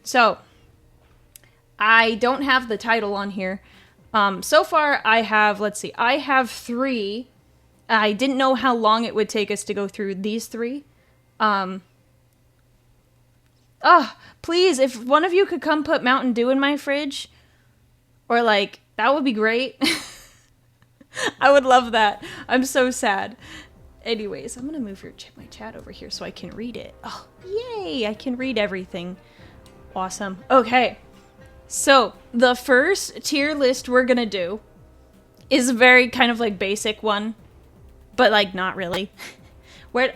So, I don't have the title on here. So far, I have, let's see, I have 3. I didn't know how long it would take us to go through these 3. Please, if one of you could come put Mountain Dew in my fridge, or like, that would be great. I would love that. I'm so sad. Anyways, I'm gonna move my chat over here so I can read it. Oh, yay! I can read everything. Awesome. Okay. So, the first tier list we're gonna do is a very kind of like basic one, but like not really. Where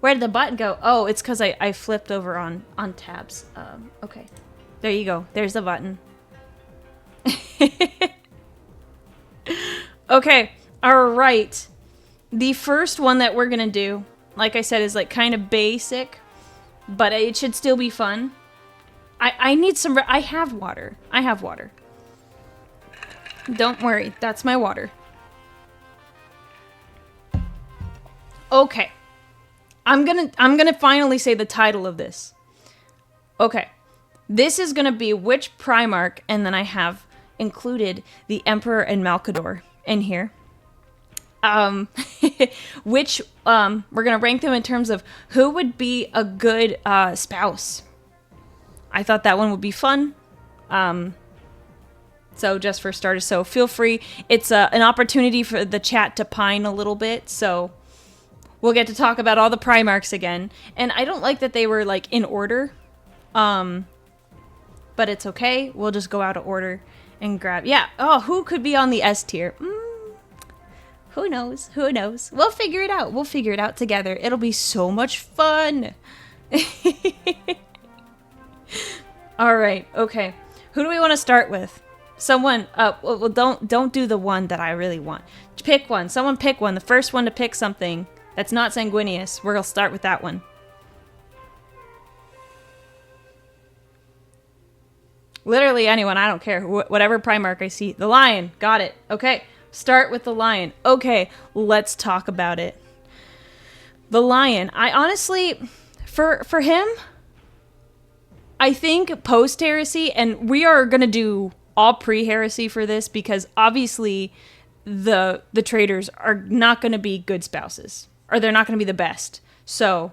did the button go? Oh, it's because I flipped over on tabs. Okay. There you go. There's the button. Okay. Alright. The first one that we're gonna do, like I said, is like kind of basic, but it should still be fun. I need some... I have water. I have water. Don't worry. That's my water. Okay. I'm gonna finally say the title of this. Okay. This is gonna be which Primarch, and then I have included the Emperor and Malkador in here. Which, we're gonna rank them in terms of who would be a good, spouse. I thought that one would be fun. So just for starters, so feel free. It's an opportunity for the chat to pine a little bit, so we'll get to talk about all the Primarchs again. And I don't like that they were, like, in order. But it's okay. We'll just go out of order and grab... Yeah. Oh, who could be on the S tier? Who knows? Who knows? We'll figure it out. We'll figure it out together. It'll be so much fun. All right. Okay. Who do we want to start with? Someone... well, don't do the one that I really want. Pick one. Someone pick one. The first one to pick something that's not sanguineous. We're going to start with that one. Literally anyone. I don't care. Whatever Primarch I see. The lion. Got it. Okay. Start with the lion. Okay. Let's talk about it. The lion. I honestly... For him... I think post-heresy, and we are going to do all pre-heresy for this because obviously the traders are not going to be good spouses, or they're not going to be the best. So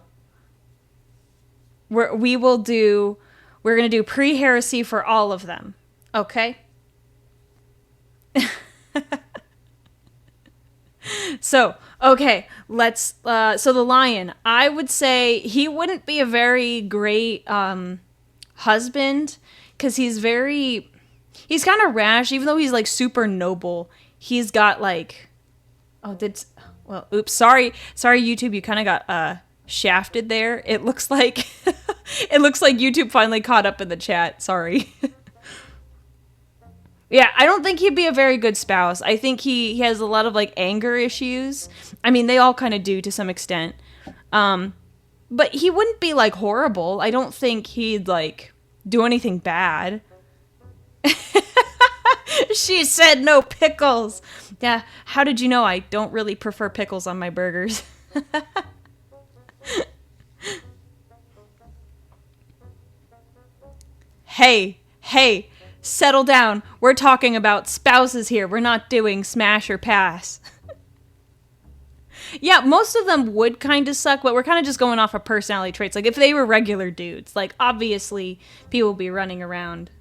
we're going to do pre-heresy for all of them. Okay? So, okay, let's, so the lion, I would say he wouldn't be a very great, husband, because he's kind of rash, even though he's like super noble. He's got like, oops, sorry YouTube, you kind of got shafted there. It looks like YouTube finally caught up in the chat. Sorry. Yeah, I don't think he'd be a very good spouse. I think he has a lot of like anger issues. I mean, they all kind of do to some extent. But he wouldn't be, like, horrible. I don't think he'd, like, do anything bad. She said no pickles. Yeah, how did you know I don't really prefer pickles on my burgers? Hey, settle down. We're talking about spouses here. We're not doing smash or pass. Yeah, most of them would kind of suck, but we're kind of just going off of personality traits. Like, if they were regular dudes, like, obviously, people would be running around.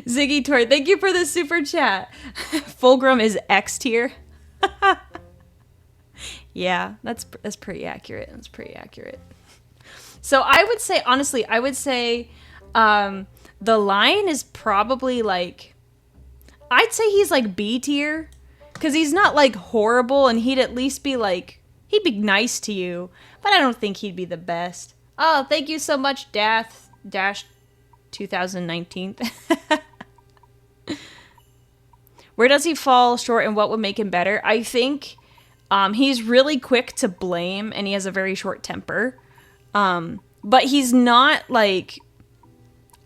Ziggy Tor, thank you for the super chat. Fulgrim is X tier. Yeah, that's pretty accurate. That's pretty accurate. So I would say, honestly, the lion is probably, like, I'd say he's, like, B tier. Because he's not, like, horrible, and he'd at least be, like, he'd be nice to you. But I don't think he'd be the best. Oh, thank you so much, Dash 2019. Where does he fall short and what would make him better? I think he's really quick to blame, and he has a very short temper. But he's not, like,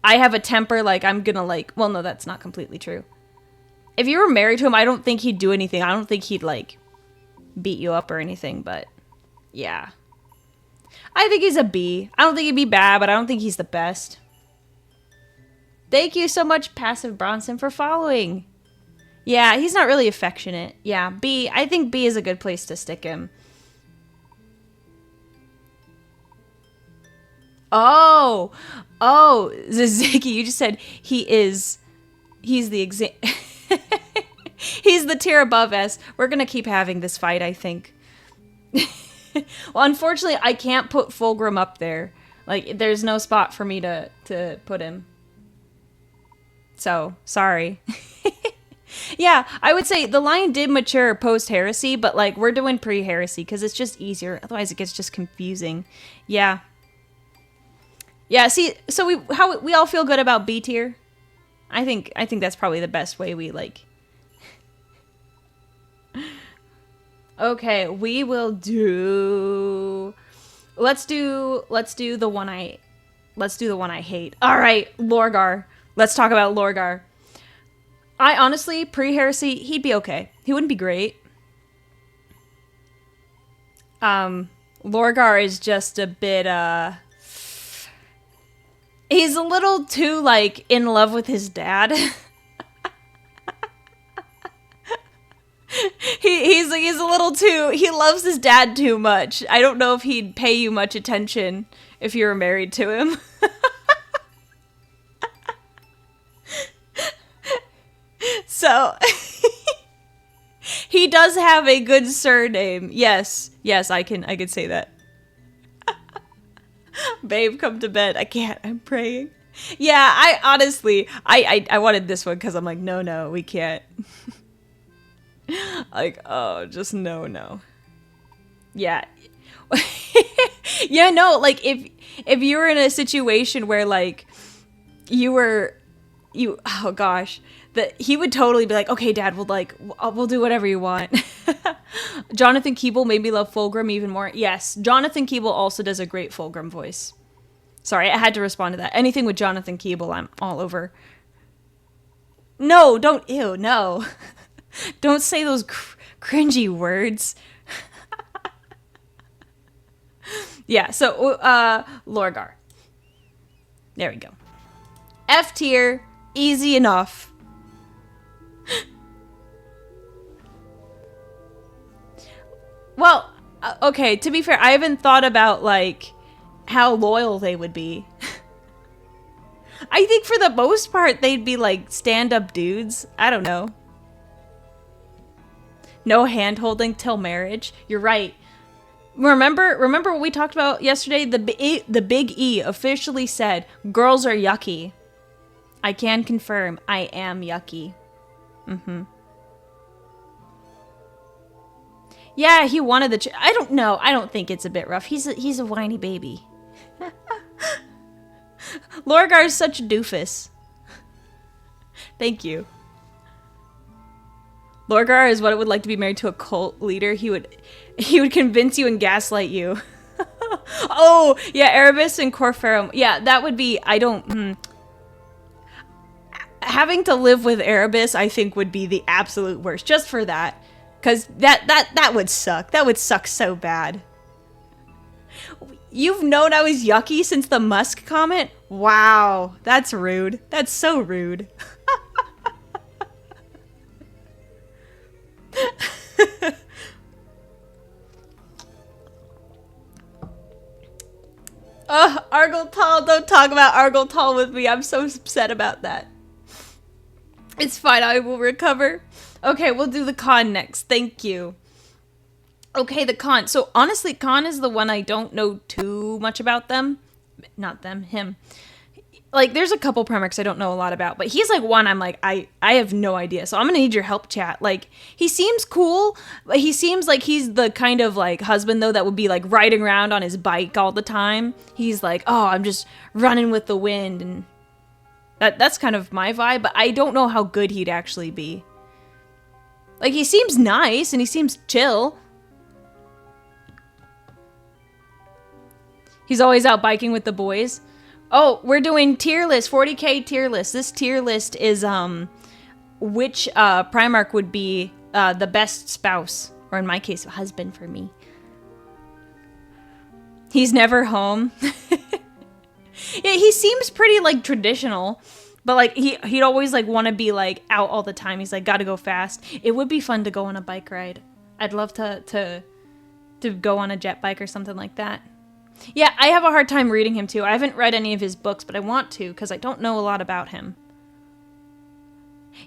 I have a temper, like, I'm gonna, like, well, no, that's not completely true. If you were married to him, I don't think he'd do anything. I don't think he'd, like, beat you up or anything, but yeah. I think he's a B. I don't think he'd be bad, but I don't think he's the best. Thank you so much, Passive Bronson, for following. Yeah, he's not really affectionate. Yeah, B. I think B is a good place to stick him. Oh, Ziziki, you just said he's the he's the tier above S. We're gonna keep having this fight, I think. Well, unfortunately, I can't put Fulgrim up there. Like, there's no spot for me to put him. So, sorry. Yeah, I would say the line did mature post-heresy, but, like, we're doing pre-heresy because it's just easier. Otherwise, it gets just confusing. Yeah. Yeah, see, so we all feel good about B tier? I think that's probably the best way we, like... Okay, we will do... Let's do the one I hate. All right, Lorgar. Let's talk about Lorgar. I honestly, pre-heresy, he'd be okay. He wouldn't be great. Lorgar is just a bit, he's a little too, like, in love with his dad. He's a little too, he loves his dad too much. I don't know if he'd pay you much attention if you were married to him. So, he does have a good surname. Yes, I can say that. Babe, come to bed. I can't. I'm praying. Yeah, I honestly, I wanted this one because I'm like, no, we can't. Like, oh, just no. Yeah. Yeah, no, like, if you were in a situation where, like, oh gosh, that he would totally be like, okay, Dad, we'll do whatever you want. Jonathan Keeble made me love Fulgrim even more. Yes, Jonathan Keeble also does a great Fulgrim voice. Sorry, I had to respond to that. Anything with Jonathan Keeble, I'm all over. No, don't, ew, no. Don't say those cringy words. Yeah, so, Lorgar. There we go. F tier, easy enough. Well, okay, to be fair, I haven't thought about, like, how loyal they would be. I think for the most part, they'd be, like, stand-up dudes. I don't know. No hand-holding till marriage. You're right. Remember what we talked about yesterday? The Big E officially said, girls are yucky. I can confirm, I am yucky. Mm-hmm. Yeah, he wanted the... I don't know. I don't think it's a bit rough. He's a whiny baby. Lorgar is such a doofus. Thank you. Lorgar is what it would like to be married to a cult leader. He would convince you and gaslight you. Oh, yeah, Erebus and Corferum. Yeah, that would be... I don't... Having to live with Erebus, I think, would be the absolute worst. Just for that. Because that would suck. That would suck so bad. You've known I was yucky since the Musk comment? Wow. That's rude. That's so rude. Ugh, Argoltal, don't talk about Argoltal with me. I'm so upset about that. It's fine, I will recover. Okay, we'll do the con next. Thank you. Okay, the con. So, honestly, con is the one I don't know too much about them. Not them, him. Like, there's a couple Primarchs I don't know a lot about, but he's like one I'm like, I have no idea. So I'm gonna need your help, chat. Like, he seems cool, but he seems like he's the kind of, like, husband, though, that would be, like, riding around on his bike all the time. He's like, oh, I'm just running with the wind, and that's kind of my vibe, but I don't know how good he'd actually be. Like, he seems nice, and he seems chill. He's always out biking with the boys. Oh, we're doing tier list, 40k tier list. This tier list is, which, Primarch would be, the best spouse. Or in my case, husband for me. He's never home. Yeah, he seems pretty like traditional, but like he'd always like want to be like out all the time. He's like gotta go fast. It would be fun to go on a bike ride. I'd love to go on a jet bike or something like that. Yeah, I have a hard time reading him too. I haven't read any of his books, but I want to because I don't know a lot about him.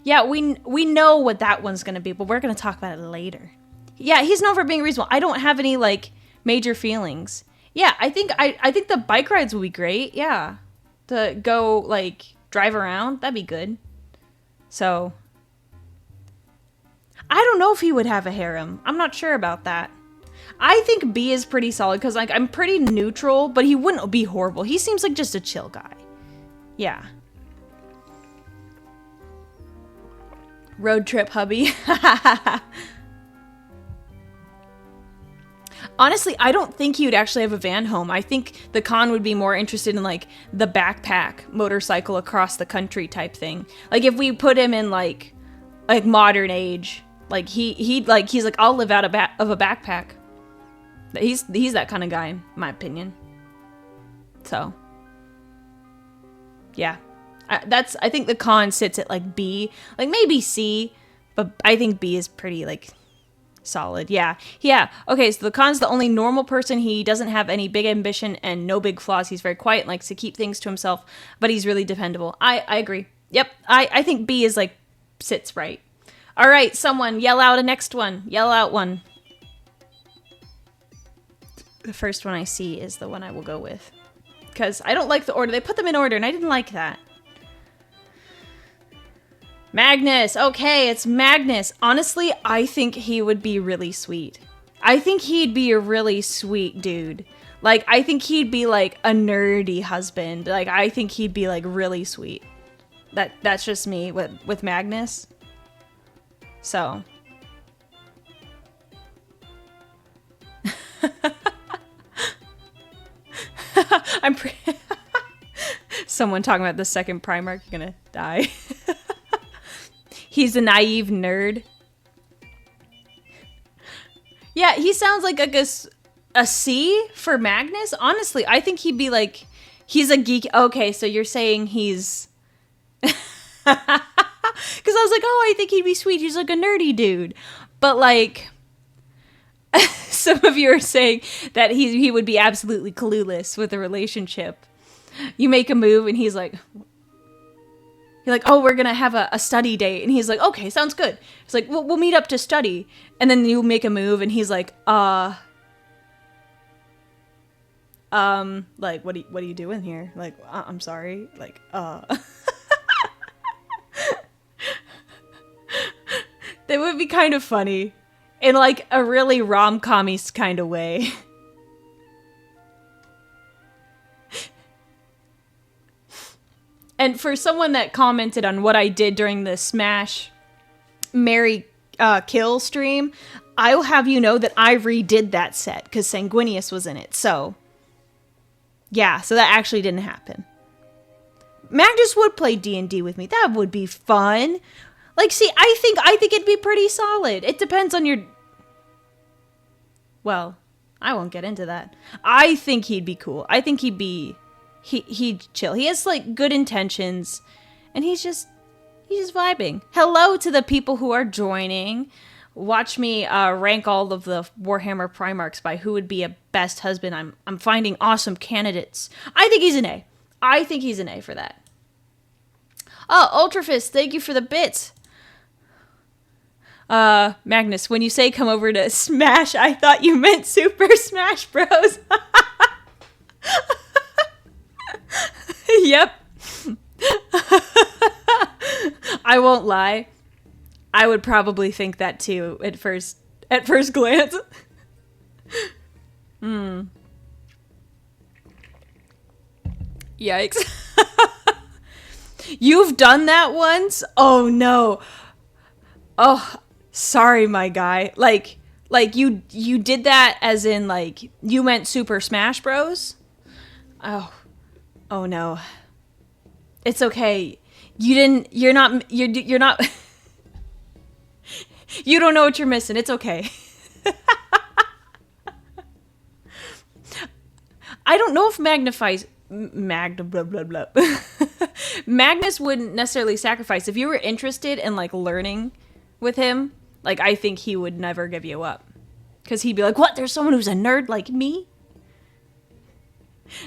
Yeah, we know what that one's gonna be, but we're gonna talk about it later. Yeah, he's known for being reasonable. I don't have any like major feelings. Yeah, I think the bike rides will be great. Yeah, to go like drive around, that'd be good. So I don't know if he would have a harem. I'm not sure about that. I think B is pretty solid because like I'm pretty neutral, but he wouldn't be horrible. He seems like just a chill guy. Yeah. Road trip hubby. Honestly, I don't think he would actually have a van home. I think the Khan would be more interested in like the backpack motorcycle across the country type thing. Like if we put him in like modern age, like he's like I'll live out of a backpack. He's that kind of guy in my opinion. So yeah, I think the Khan sits at like B, like maybe C, but I think B is pretty like solid. Yeah. Okay, so the Khan's the only normal person. He doesn't have any big ambition and no big flaws. He's very quiet and likes to keep things to himself, but he's really dependable. I agree. Yep. I think B is like sits right. All right, someone yell out a next one. Yell out one. The first one I see is the one I will go with because I don't like the order. They put them in order and I didn't like that. Magnus. Okay, it's Magnus. Honestly, I think he would be really sweet. I think he'd be a really sweet dude. Like, I think he'd be like a nerdy husband. Like, I think he'd be like really sweet. That's just me with Magnus. So. Someone talking about the second Primarch gonna die. He's a naive nerd. Yeah, he sounds like a C for Magnus. Honestly, I think he'd be like, he's a geek. Okay, so you're saying he's... Because I was like, oh, I think he'd be sweet. He's like a nerdy dude. But like, some of you are saying that he would be absolutely clueless with a relationship. You make a move and he's like... You're like, oh, we're going to have a study date. And he's like, okay, sounds good. It's like, we'll meet up to study. And then you make a move and he's like, like, what are you doing here? Like, I'm sorry. Like, That would be kind of funny. In like a really rom-com-y kind of way. And for someone that commented on what I did during the Smash Marry Kill stream, I will have you know that I redid that set because Sanguinius was in it. So, yeah, so that actually didn't happen. Magnus would play D&D with me. That would be fun. Like, see, I think it'd be pretty solid. It depends on your... Well, I won't get into that. I think he'd be cool. I think he'd chill. He has like good intentions and he's just vibing. Hello to the people who are joining. Watch me rank all of the Warhammer Primarchs by who would be a best husband. I'm finding awesome candidates. I think he's an A. I think he's an A for that. Oh, Ultrafist, thank you for the bits. Magnus, when you say come over to Smash, I thought you meant Super Smash Bros. Yep. I won't lie. I would probably think that too at first glance. Yikes. You've done that once? Oh no. Oh, sorry, my guy. Like you did that as in like you meant Super Smash Bros? Oh no. It's okay. You're not you don't know what you're missing. It's okay. I don't know if blah, blah, blah. Magnus wouldn't necessarily sacrifice. If you were interested in like learning with him, like I think he would never give you up. Because he'd be like, what? There's someone who's a nerd like me?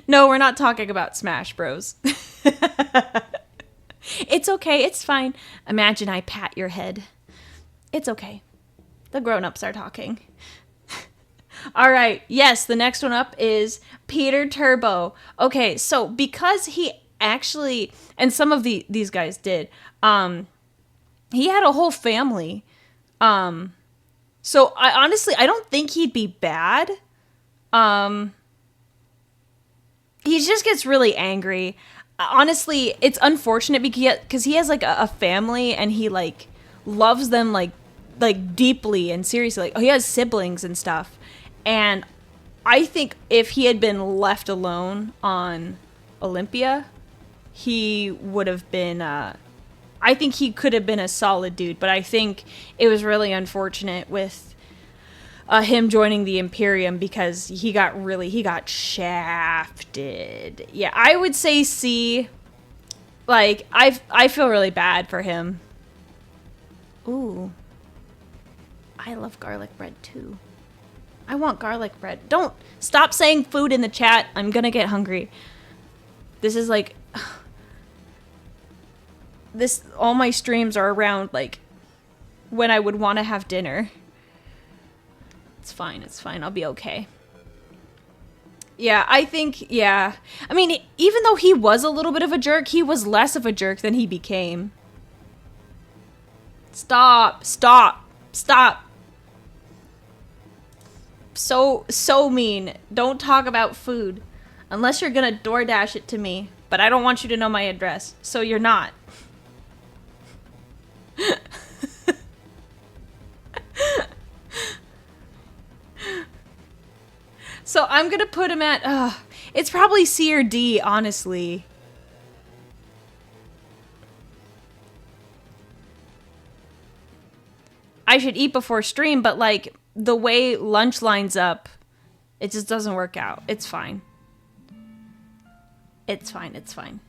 No, we're not talking about Smash Bros. It's okay. It's fine. Imagine I pat your head. It's okay. The grown-ups are talking. All right. Yes, the next one up is Peter Turbo. Okay, so because he actually, and some of these guys did, he had a whole family. So I don't think he'd be bad. He just gets really angry. Honestly, it's unfortunate because he has like a family and he like loves them like deeply and seriously. Like, he has siblings and stuff. And I think if he had been left alone on Olympia, he would have been, I think he could have been a solid dude, but I think it was really unfortunate with him joining the Imperium because he got shafted. Yeah, I would say C. Like, I feel really bad for him. Ooh. I love garlic bread too. I want garlic bread. Don't stop saying food in the chat. I'm gonna get hungry. This is like, all my streams are around like when I would want to have dinner. It's fine. It's fine. I'll be okay. Yeah, I think, yeah. I mean, even though he was a little bit of a jerk, he was less of a jerk than he became. Stop. Stop. Stop. So mean. Don't talk about food. Unless you're gonna DoorDash it to me. But I don't want you to know my address. So you're not. So I'm gonna put him at, it's probably C or D, honestly. I should eat before stream, but like, the way lunch lines up, it just doesn't work out. It's fine. It's fine. It's fine.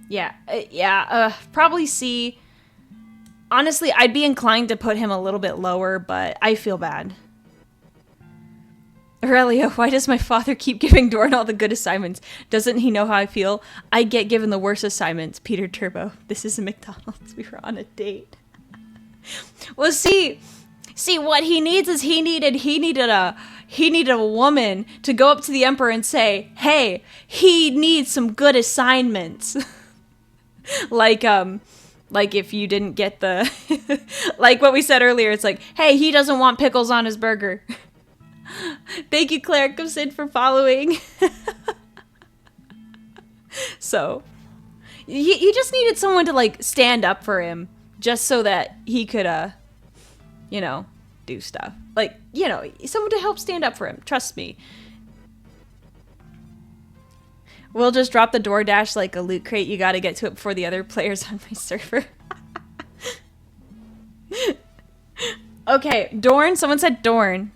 Yeah, probably C. Honestly, I'd be inclined to put him a little bit lower, but I feel bad. Aurelia, why does my father keep giving Dorn all the good assignments? Doesn't he know how I feel? I get given the worst assignments. Peter Turbo. This is a McDonald's. We were on a date. Well, see, what he needs is he needed a woman to go up to the Emperor and say, hey, he needs some good assignments. like if you didn't get the, like what we said earlier, it's like, hey, he doesn't want pickles on his burger. Thank you, Cleric of Sin, for following. So, he just needed someone to, like, stand up for him, just so that he could, you know, do stuff. Like, you know, someone to help stand up for him. Trust me. We'll just drop the DoorDash like a loot crate. You gotta get to it before the other players on my server. Okay, Dorn. Someone said Dorn.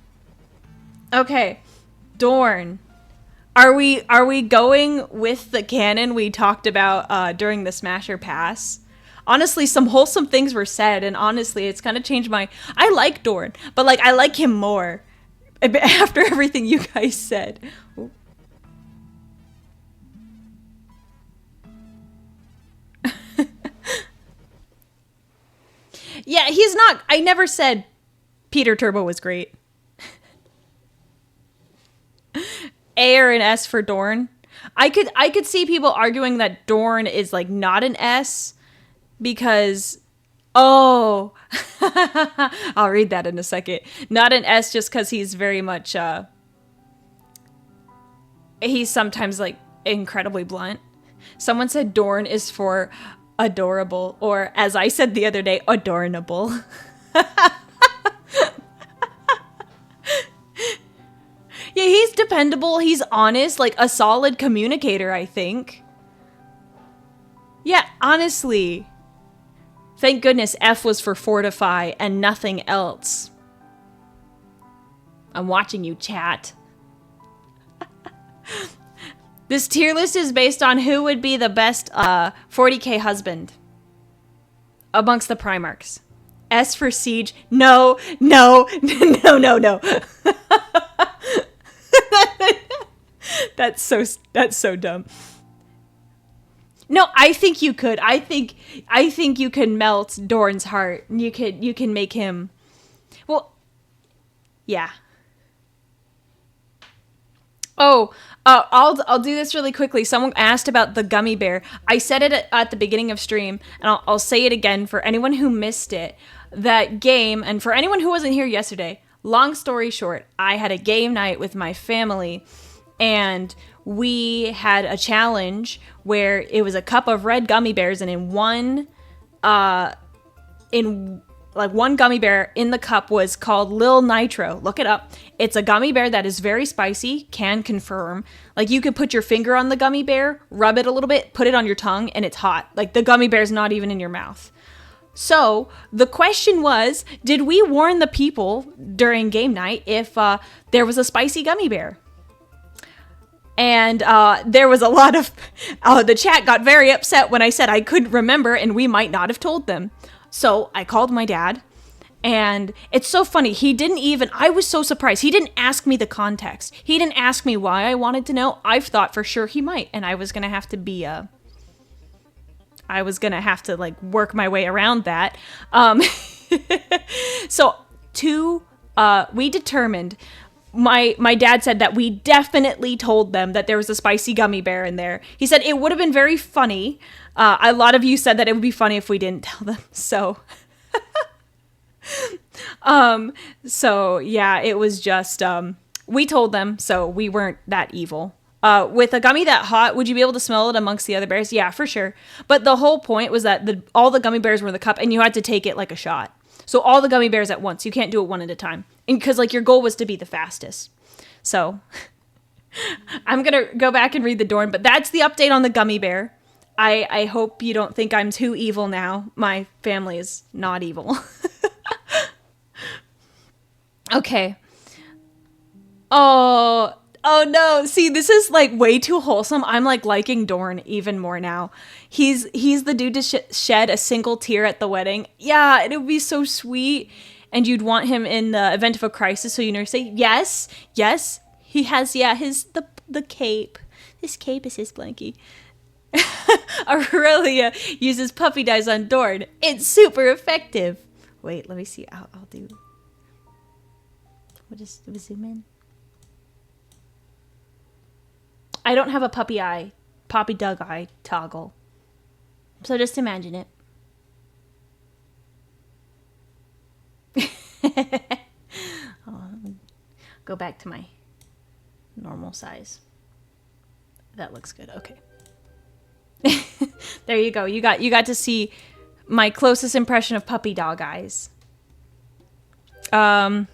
Okay, Dorn. Are we going with the canon we talked about during the Smasher Pass? Honestly, some wholesome things were said, and honestly, it's kind of changed my... I like Dorn, but like I like him more after everything you guys said. Ooh. Yeah, he's not... I never said Peter Turbo was great. A or an S for Dorn. I could see people arguing that Dorn is like not an S because I'll read that in a second. Not an S just because he's very much he's sometimes like incredibly blunt. Someone said Dorn is for adorable, or as I said the other day, adornable. Yeah, he's dependable, he's honest, like a solid communicator, I think. Yeah, honestly. Thank goodness F was for fortify and nothing else. I'm watching you, chat. This tier list is based on who would be the best 40k husband amongst the Primarchs. S for Siege. No, no, no, no, no. That's so dumb. No, I think you could. I think you can melt Dorn's heart. You can make him. Well, yeah. Oh, I'll do this really quickly. Someone asked about the gummy bear. I said it at the beginning of stream, and I'll say it again for anyone who missed it. That game, and for anyone who wasn't here yesterday, long story short, I had a game night with my family, and we had a challenge where it was a cup of red gummy bears, and in one gummy bear in the cup was called Lil Nitro. Look it up. It's a gummy bear that is very spicy, can confirm. Like, you could put your finger on the gummy bear, rub it a little bit, put it on your tongue, and it's hot. Like, the gummy bear's not even in your mouth. So the question was, did we warn the people during game night if there was a spicy gummy bear? And there was a lot of, the chat got very upset when I said I couldn't remember and we might not have told them. So I called my dad, and it's so funny. I was so surprised. He didn't ask me the context. He didn't ask me why I wanted to know. I thought for sure he might, and I was going to have to like work my way around that. So we determined, my dad said that we definitely told them that there was a spicy gummy bear in there. He said it would have been very funny. A lot of you said that it would be funny if we didn't tell them. So, so yeah, it was just, we told them, so we weren't that evil. With a gummy that hot, would you be able to smell it amongst the other bears? Yeah, for sure. But the whole point was that all the gummy bears were in the cup, and you had to take it like a shot. So all the gummy bears at once. You can't do it one at a time. And because like your goal was to be the fastest. So I'm going to go back and read the Dorn, but that's the update on the gummy bear. I hope you don't think I'm too evil now. My family is not evil. Okay. Oh no. See, this is like way too wholesome. I'm like liking Dorn even more now. He's the dude to shed a single tear at the wedding. Yeah, it would be so sweet. And you'd want him in the event of a crisis, so you say, yes, he has, the cape. This cape is his blankie. Aurelia uses puppy dyes on Dorn. It's super effective. Wait, let me see. I'll do. We'll just zoom in. I don't have a puppy dog eye toggle. So just imagine it. Go back to my normal size. That looks good. Okay. There you go. You got to see my closest impression of puppy dog eyes. Oh,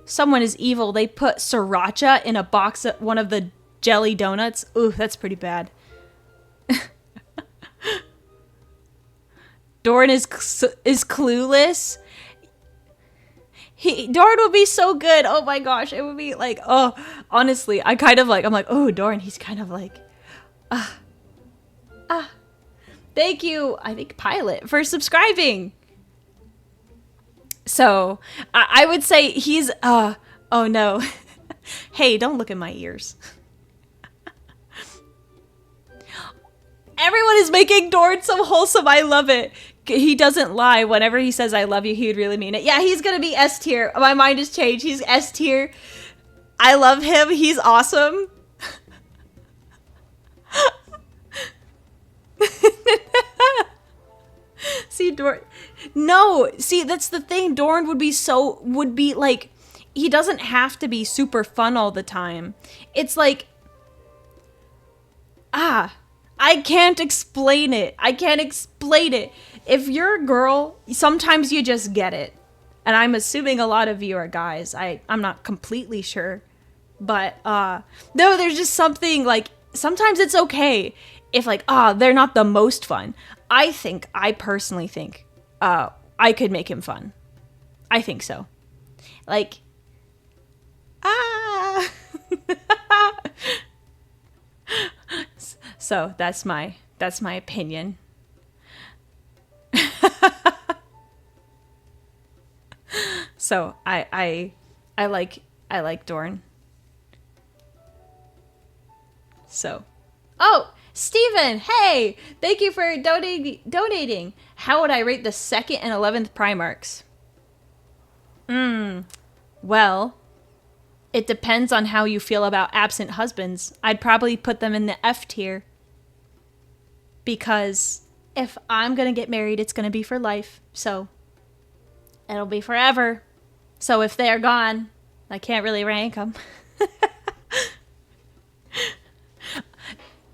someone is evil. They put sriracha in a box of one of the jelly donuts. Ooh, that's pretty bad. Dorn is clueless. Dorn would be so good. Oh my gosh, it would be like, oh, honestly, I'm like, oh, Dorn, he's kind of like, thank you, I think Pilot, for subscribing. So I would say he's, oh no, hey, don't look at my ears. Everyone is making Dorn so wholesome. I love it. He doesn't lie. Whenever he says I love you, he would really mean it. Yeah, he's going to be S tier. My mind has changed. He's S tier. I love him. He's awesome. See, Dorn. No, see, that's the thing. Dorn would be like, he doesn't have to be super fun all the time. It's like, I can't explain it. If you're a girl, sometimes you just get it. And I'm assuming a lot of you are guys. I'm not completely sure. But, no, there's just something, like, sometimes it's okay if, like, they're not the most fun. I personally think, I could make him fun. I think so. Like, So that's my opinion. So I like Dorn. So, oh, Steven, hey, thank you for donating. How would I rate the 2nd and 11th Primarchs? Well, it depends on how you feel about absent husbands. I'd probably put them in the F tier. Because if I'm going to get married, it's going to be for life. So, it'll be forever. So if they're gone, I can't really rank them.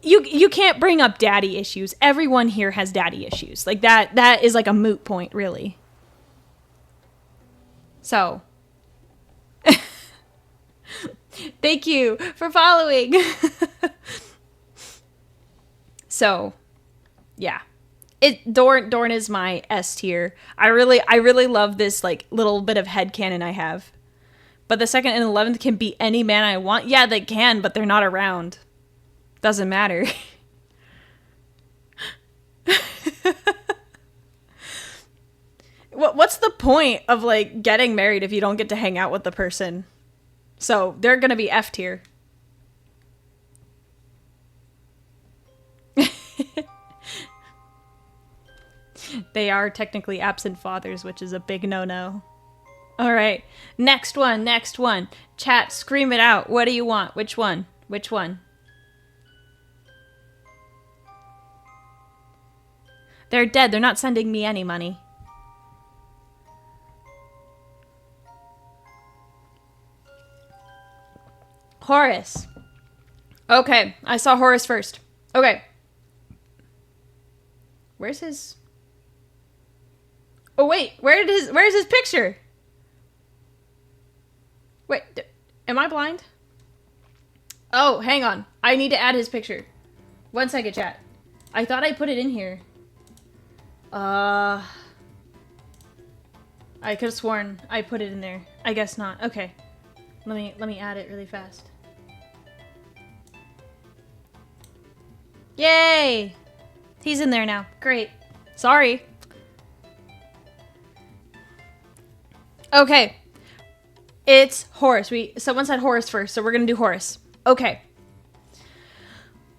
You can't bring up daddy issues. Everyone here has daddy issues. Like that is like a moot point, really. So, thank you for following. So, yeah. Dorn is my S tier. I really love this like little bit of headcanon I have. But the 2nd and 11th can be any man I want. Yeah, they can, but they're not around. Doesn't matter. What's the point of like getting married if you don't get to hang out with the person? So they're gonna be F tier. They are technically absent fathers, which is a big no-no. All right, next one. Chat, scream it out. What do you want? Which one? They're dead. They're not sending me any money. Horus. Okay, I saw Horus first. Okay. Where's his... Oh, wait. Where's his picture? Wait, am I blind? Oh, hang on. I need to add his picture. 1 second, chat. I thought I put it in here. I could have sworn I put it in there. I guess not. Okay. Let me add it really fast. Yay! He's in there now. Great. Sorry. Okay. It's Horus. Someone said Horus first, so we're gonna do Horus. Okay.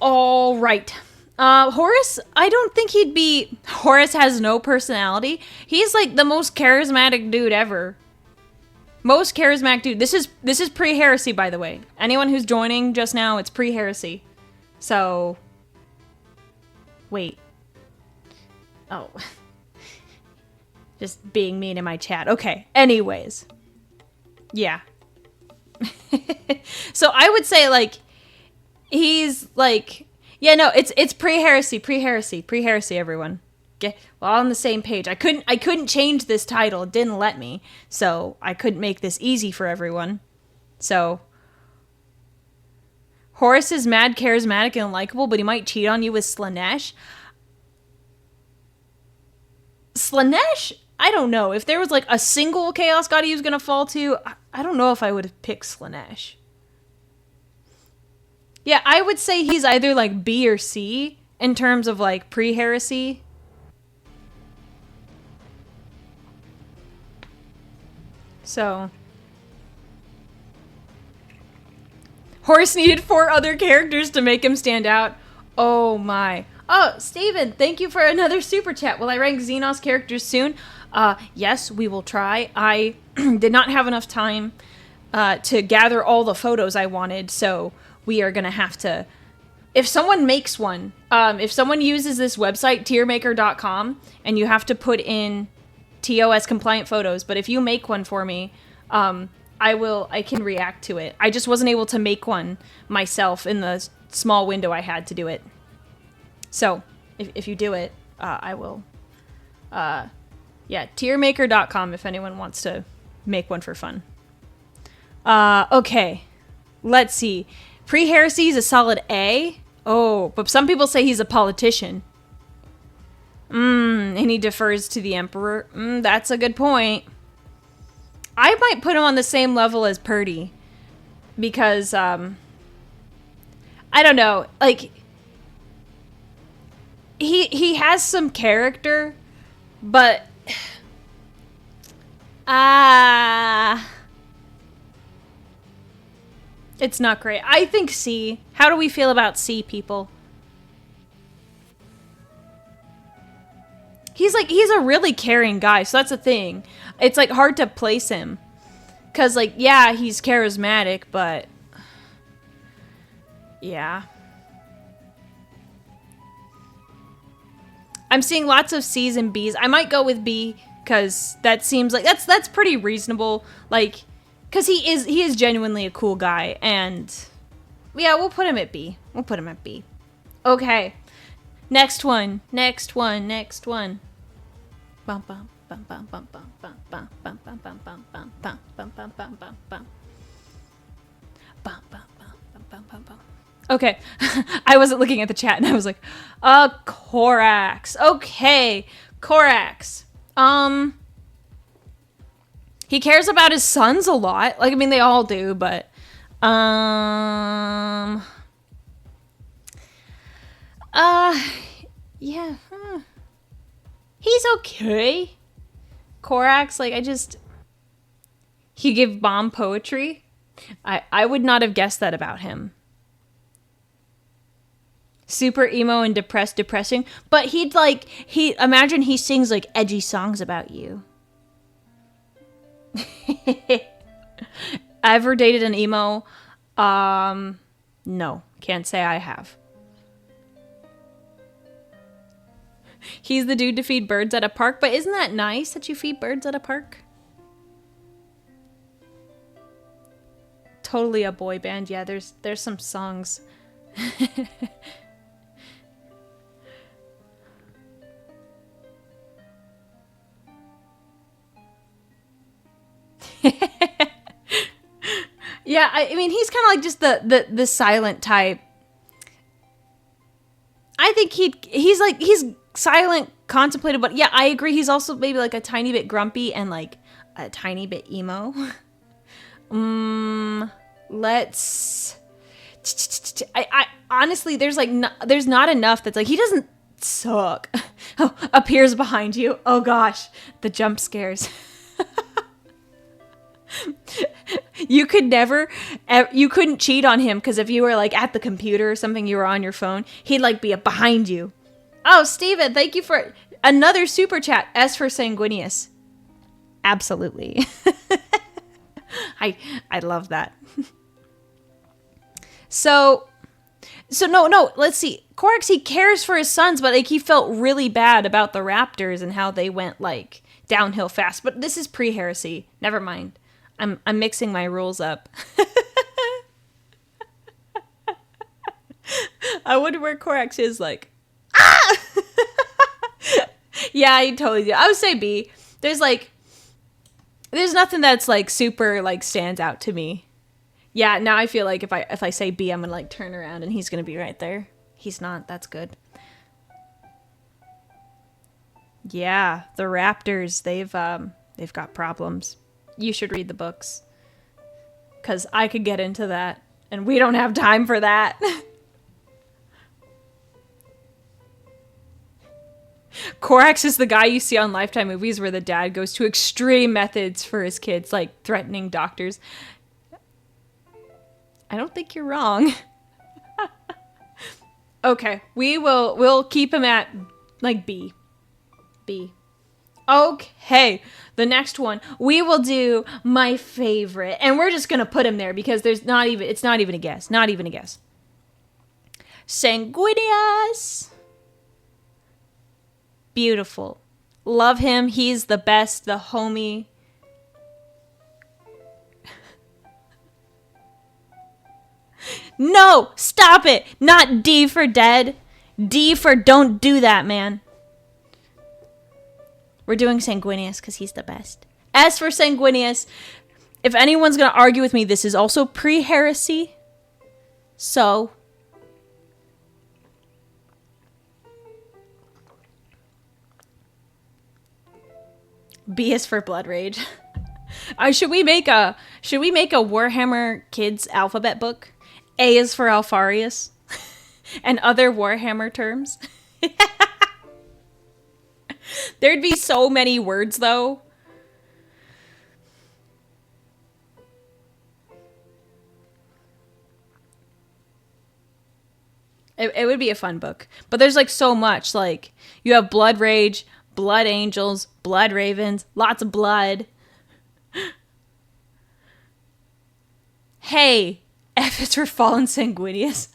All right. Horus, I don't think he'd be... Horus has no personality. He's like the most charismatic dude ever. Most charismatic dude. This is pre-heresy, by the way. Anyone who's joining just now, it's pre-heresy. So... Wait. Oh. Just being mean in my chat. Okay. Anyways. Yeah. So I would say, like, he's, like... Yeah, no, it's pre-heresy, everyone. We're all on the same page. I couldn't change this title. It didn't let me. So I couldn't make this easy for everyone. So... Horus is mad, charismatic, and likable, but he might cheat on you with Slanesh. Slanesh? I don't know. If there was, like, a single Chaos God he was gonna fall to, I don't know if I would have picked Slanesh. Yeah, I would say he's either, like, B or C in terms of, like, pre-heresy. So... Horus needed 4 other characters to make him stand out. Oh my. Oh, Steven, thank you for another super chat. Will I rank Xenos characters soon? Yes, we will try. I did not have enough time to gather all the photos I wanted, so we are going to have to... If someone makes one, if someone uses this website, tiermaker.com, and you have to put in TOS compliant photos, but if you make one for me, I can react to it. I just wasn't able to make one myself in the small window I had to do it. So, if you do it, I will. Yeah, tiermaker.com if anyone wants to make one for fun. Okay. Let's see. Pre-heresy is a solid A. Oh, but some people say he's a politician. And he defers to the Emperor. That's a good point. I might put him on the same level as Purdy. because I don't know, like he has some character, but it's not great. I think C. How do we feel about C, people? He's a really caring guy, so that's the thing. It's like hard to place him. Cause like, yeah, he's charismatic, but yeah. I'm seeing lots of C's and B's. I might go with B, cause that seems like that's pretty reasonable. Like, cause he is genuinely a cool guy, and yeah, we'll put him at B. We'll put him at B. Okay. Next one. Next one. Next one. Bum bum bum bum bum bum bum bum bum bum bum bum bum bum bum bum bum bum bum. Bum bum bum bum bum bum. Okay. I wasn't looking at the chat and I was like, Corax. Okay. Corax. He cares about his sons a lot. Like, I mean, they all do, but yeah. He's okay. Corax, like, he gave bomb poetry. I would not have guessed that about him. Super emo and depressing. But imagine he sings, like, edgy songs about you. Ever dated an emo? No. Can't say I have. He's the dude to feed birds at a park, but isn't that nice that you feed birds at a park? Totally a boy band. Yeah, there's some songs. Yeah, I mean, he's kind of like just the silent type. I think he's silent, contemplative, but yeah, I agree. He's also maybe like a tiny bit grumpy and like a tiny bit emo. Let's. I honestly, there's not enough that's like he doesn't suck. Oh, appears behind you. Oh gosh, the jump scares. You couldn't cheat on him because if you were like at the computer or something, you were on your phone, he'd like be behind you. Oh, Steven, thank you for another super chat. S for sanguineous. Absolutely. I love that. So no, let's see. Corax, he cares for his sons, but like he felt really bad about the Raptors and how they went like downhill fast. But this is pre-heresy. Never mind. I'm mixing my rules up. I wonder where Corax is like. Ah! Yeah, I totally do. I would say B. There's nothing that's like super like stands out to me. Yeah, now I feel like if I say B, I'm gonna like turn around and he's gonna be right there. He's not. That's good. Yeah, the Raptors, they've got problems. You should read the books. 'Cause I could get into that. And we don't have time for that. Corax is the guy you see on Lifetime movies where the dad goes to extreme methods for his kids, like threatening doctors. I don't think you're wrong. Okay, we'll keep him at like B. B. Okay, the next one we will do my favorite, and we're just gonna put him there because it's not even a guess. Not even a guess. Sanguinius. Beautiful. Love him. He's the best, the homie. No, stop it. Not D for dead. D for don't do that, man. We're doing Sanguinius because he's the best. S for Sanguinius. If anyone's going to argue with me, this is also pre-heresy. So. B is for Blood Rage. Should we make a Warhammer Kids alphabet book? A is for Alfarius, and other Warhammer terms. There'd be so many words, though. It would be a fun book. But there's like so much. Like, you have Blood Rage, Blood Angels, Blood Ravens, lots of blood. Hey, F is for Fallen Sanguinius.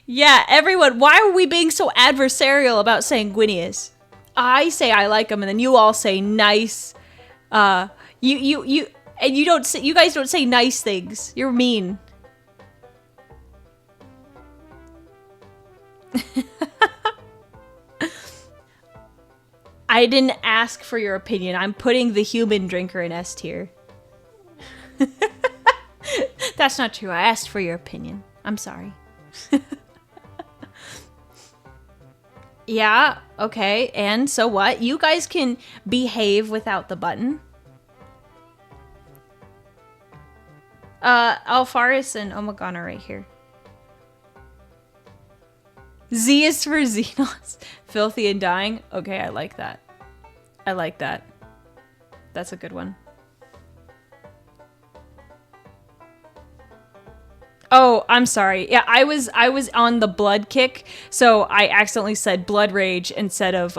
Yeah, everyone, why are we being so adversarial about Sanguinius? I say I like him, and then you all say nice. And you guys don't say nice things. You're mean. I didn't ask for your opinion. I'm putting the human drinker in S tier. That's not true. I asked for your opinion. I'm sorry. Yeah, okay. And so what? You guys can behave without the button. Alfaris and Omegon are right here. Z is for Xenos. Filthy and dying. Okay, I like that. I like that. That's a good one. Oh, I'm sorry. Yeah, I was on the blood kick, so I accidentally said Blood Rage instead of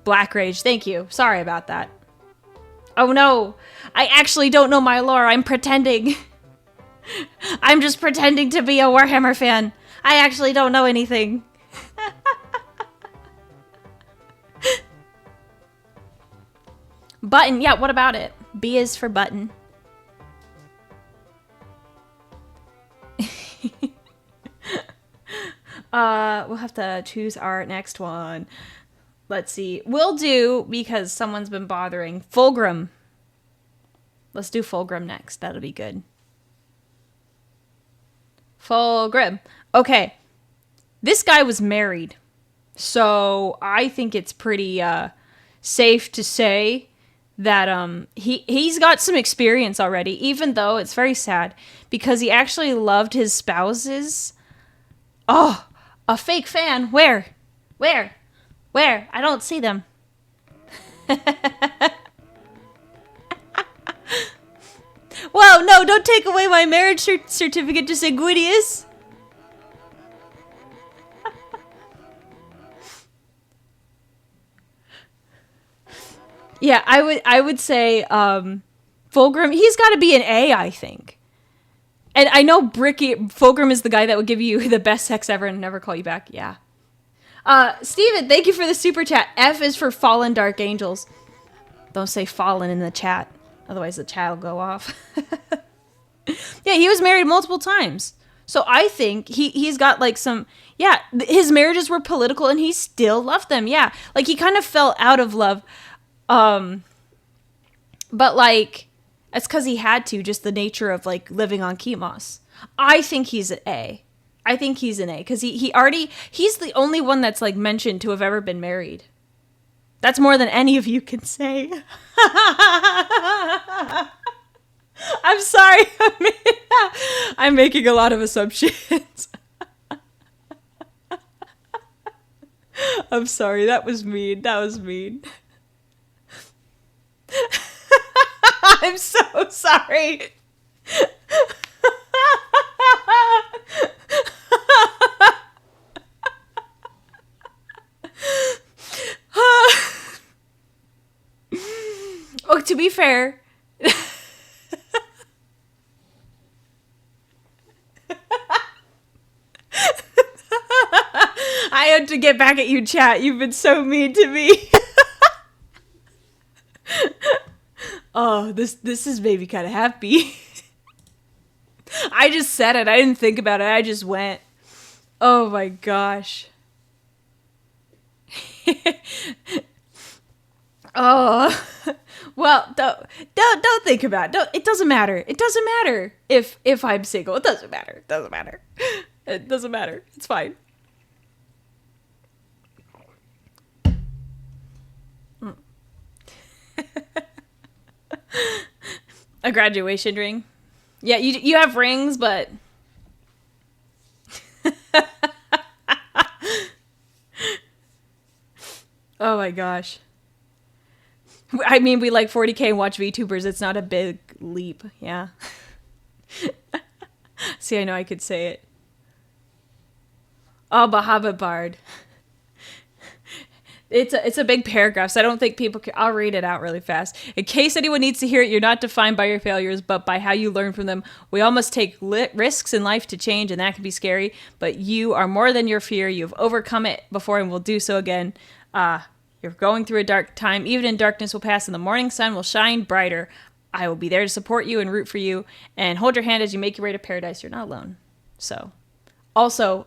Black Rage. Thank you. Sorry about that. Oh no, I actually don't know my lore. I'm pretending. I'm just pretending to be a Warhammer fan. I actually don't know anything. Button, yeah, what about it? B is for button. We'll have to choose our next one. Let's see. We'll do, because someone's been bothering, Fulgrim. Let's do Fulgrim next. That'll be good. Fulgrim. Okay. This guy was married. So I think it's pretty safe to say that he's got some experience already, even though it's very sad, because he actually loved his spouses. Oh, a fake fan. Where? I don't see them. Whoa, no, don't take away my marriage certificate to Sanguinius. Yeah, I would say Fulgrim, he's got to be an A, I think. And I know Fulgrim is the guy that would give you the best sex ever and never call you back. Yeah. Steven, thank you for the super chat. F is for Fallen Dark Angels. Don't say fallen in the chat. Otherwise the chat will go off. Yeah, he was married multiple times. So I think he's got like some... Yeah, his marriages were political and he still loved them. Yeah, like he kind of fell out of love. But like... It's because he had to, just the nature of like living on Chemos. I think he's an A. I think he's an A because he's the only one that's like mentioned to have ever been married. That's more than any of you can say. I'm sorry. I'm making a lot of assumptions. I'm sorry. That was mean. I'm so sorry. Oh, to be fair, I had to get back at you, chat. You've been so mean to me. Oh, this is made me kind of happy. I just said it. I didn't think about it. I just went. Oh my gosh. Oh. Well, don't think about it. It doesn't matter. It doesn't matter if I'm single. It doesn't matter. It doesn't matter. It doesn't matter. It's fine. A graduation ring. Yeah, you have rings, but oh my gosh. I mean, we like 40K and watch VTubers. It's not a big leap. Yeah. See, I know I could say it. Oh, Bahaba Bard. It's a big paragraph, so I don't think people can... I'll read it out really fast. In case anyone needs to hear it, you're not defined by your failures, but by how you learn from them. We all must take risks in life to change, and that can be scary, but you are more than your fear. You've overcome it before and will do so again. You're going through a dark time. Even in darkness will pass, and the morning sun will shine brighter. I will be there to support you and root for you, and hold your hand as you make your way to paradise. You're not alone. So, also,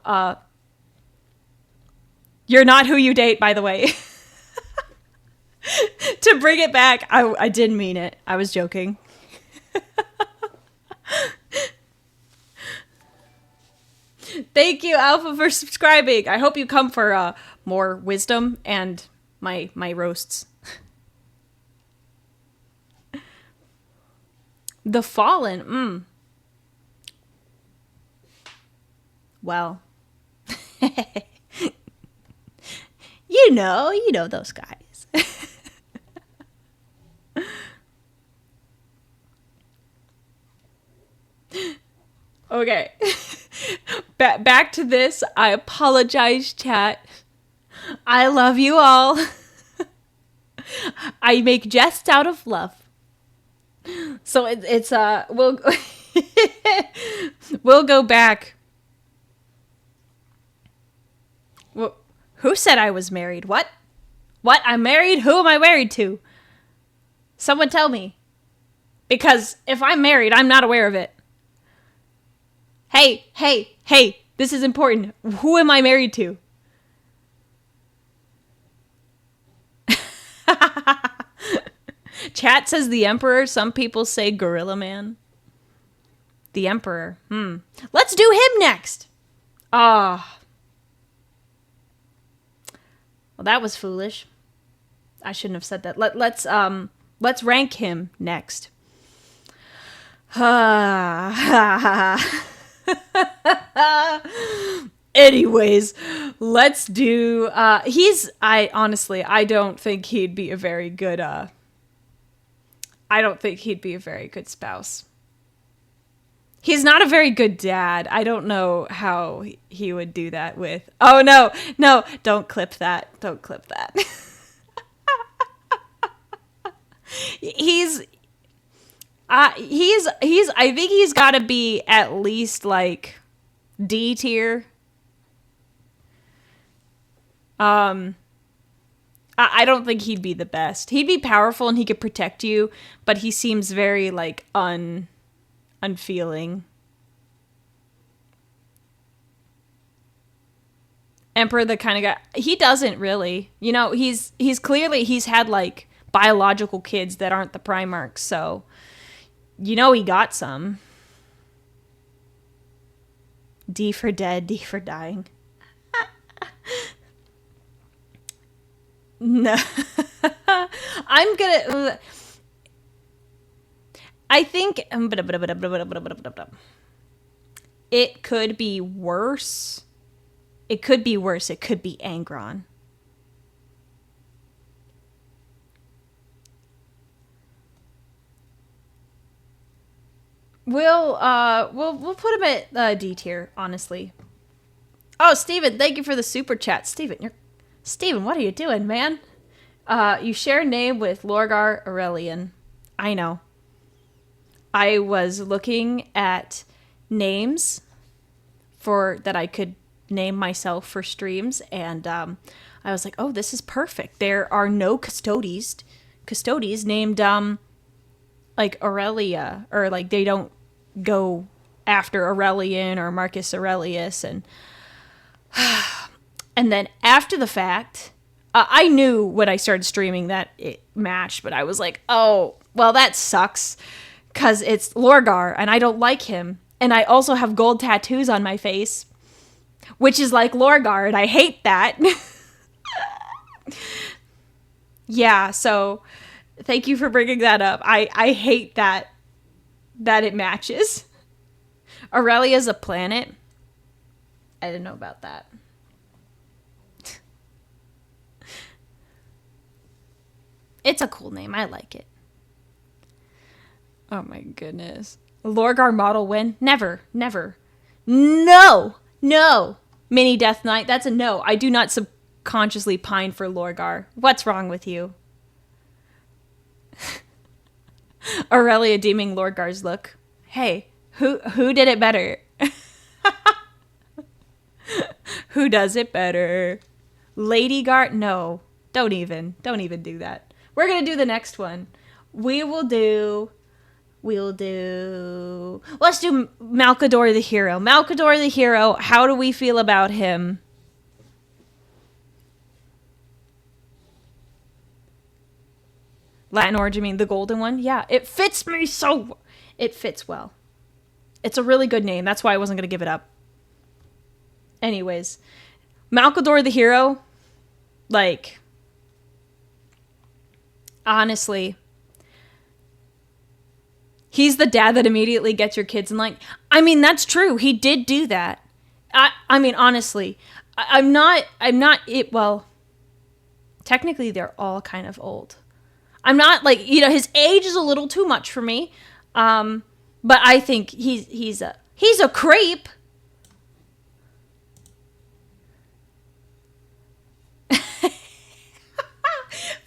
you're not who you date, by the way. To bring it back, I didn't mean it. I was joking. Thank you, Alpha, for subscribing. I hope you come for more wisdom and my roasts. The Fallen. Well. You know those guys. Okay. Back to this. I apologize, chat. I love you all. I make jests out of love. So it's we'll we'll go back. Well, who said I was married? What? What? I'm married? Who am I married to? Someone tell me. Because if I'm married, I'm not aware of it. Hey, this is important. Who am I married to? Chat says the Emperor. Some people say Gorilla Man. The Emperor. Let's do him next. Ah. Well, that was foolish. I shouldn't have said that. Let's rank him next. Anyways, let's do I don't think he'd be a very good spouse. He's not a very good dad. I don't know how he would do that with... Oh, no, don't clip that. Don't clip that. I think he's got to be at least, like, D tier. I don't think he'd be the best. He'd be powerful and he could protect you, but he seems very, like, unfeeling. Emperor, the kind of guy... He doesn't really. You know, he's clearly... He's had, like, biological kids that aren't the Primarchs, so... You know he got some. D for dead, D for dying. No. I'm gonna... I think... It could be worse. It could be worse. It could be Angron. We'll put him at D tier, honestly. Oh, Steven, thank you for the super chat. Steven, what are you doing, man? You share a name with Lorgar Aurelian. I know. I was looking at names that I could name myself for streams, and I was like, oh, this is perfect. There are no custodes named like Aurelia, or like they don't go after Aurelian or Marcus Aurelius, and then after the fact, I knew when I started streaming that it matched, but I was like, oh, well, that sucks, because it's Lorgar, and I don't like him, and I also have gold tattoos on my face, which is like Lorgar, and I hate that. Yeah, so Thank you for bringing that up. I hate that it matches. Aurelia's a planet. I didn't know about that. It's a cool name. I like it. Oh my goodness. Lorgar model win? Never. Never. No! No! Mini Death Knight, that's a no. I do not subconsciously pine for Lorgar. What's wrong with you? Aurelia deeming Lorgar's look. Hey, who did it better? Who does it better? Lady Guard? No. Don't even do that. We're gonna do the next one. Let's do Malcador the hero. Malcador the hero, how do we feel about him? Latin origin, mean the golden one? Yeah, it fits me so... It fits well. It's a really good name. That's why I wasn't going to give it up. Anyways. Malcador the hero, like... Honestly... He's the dad that immediately gets your kids and like... I mean, that's true. He did do that. I mean, honestly. I'm not... Well... Technically, they're all kind of old. I'm not like, his age is a little too much for me. But I think he's a creep.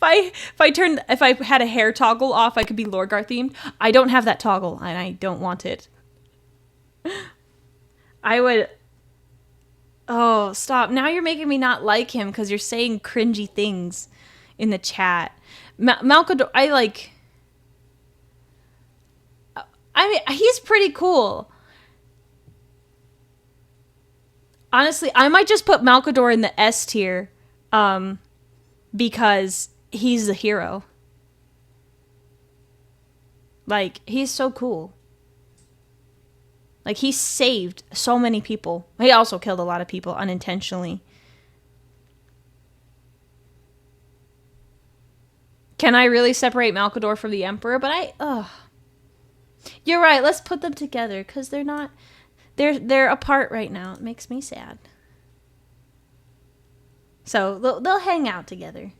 If I had a hair toggle off, I could be Lorgar themed. I don't have that toggle and I don't want it. I would... Oh, stop. Now you're making me not like him because you're saying cringy things in the chat. Malcador, I mean, he's pretty cool. Honestly, I might just put Malcador in the S tier, because he's the hero. Like, he's so cool. Like, he saved so many people. He also killed a lot of people unintentionally. Can I really separate Malcador from the Emperor? But you're right. Let's put them together because they're not... They're apart right now. It makes me sad. So they'll hang out together.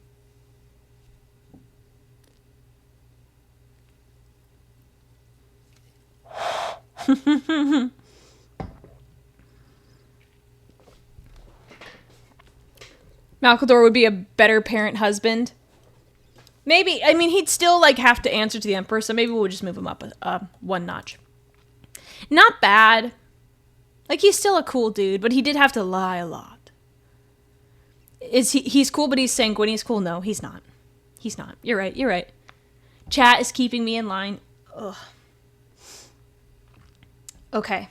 Malcador would be a better parent husband. Maybe, I mean, he'd still, have to answer to the Emperor, so maybe we'll just move him up one notch. Not bad. He's still a cool dude, but he did have to lie a lot. He's cool, but he's sanguine. He's cool? No, he's not. He's not. You're right. Chat is keeping me in line. Ugh. Okay.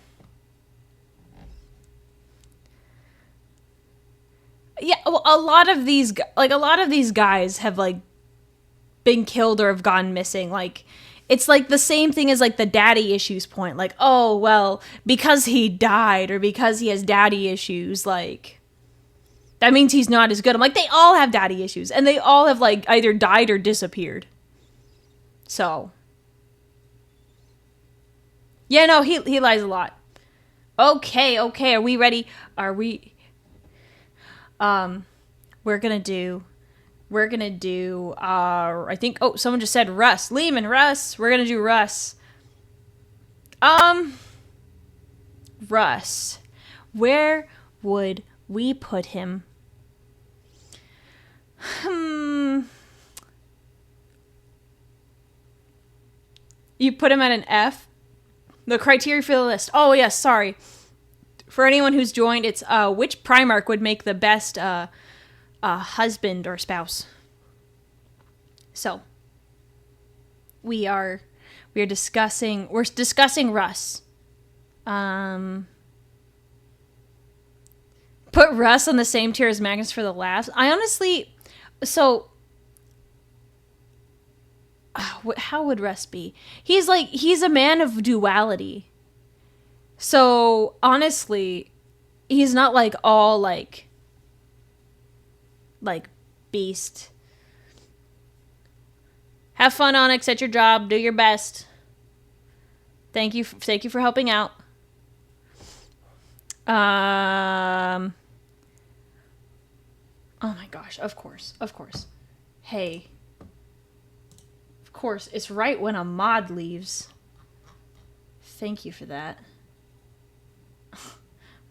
Yeah, well, a lot of these guys have, been killed or have gone missing. It's the same thing as the daddy issues point. Oh, well, because he died or because he has daddy issues, that means he's not as good. I'm they all have daddy issues and they all have either died or disappeared. So, yeah, no, he lies a lot. Okay, are we ready? Are we we're gonna do I think, someone just said Russ. Lehman, Russ. We're gonna do Russ. Russ. Where would we put him? You put him at an F? The criteria for the list. Oh, yes, sorry. For anyone who's joined, it's which Primarch would make the best husband or spouse. So we're discussing Russ. Put Russ on the same tier as Magnus for the laughs. I honestly, how would Russ be? He's a man of duality. So honestly, he's not all beast. Have fun, Onyx, at your job. Do your best. Thank you for helping out. Oh my gosh, of course. Hey. Of course, it's right when a mod leaves. Thank you for that.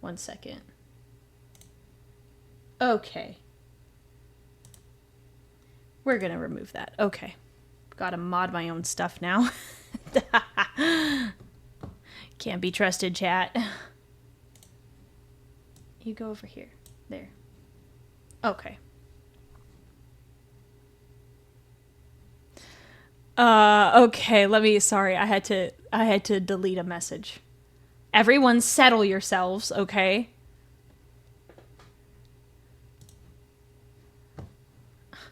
1 second. Okay. We're gonna remove that. Okay. Gotta mod my own stuff now. Can't be trusted, chat. You go over here. There. Okay. Okay, sorry, I had to delete a message. Everyone settle yourselves, okay?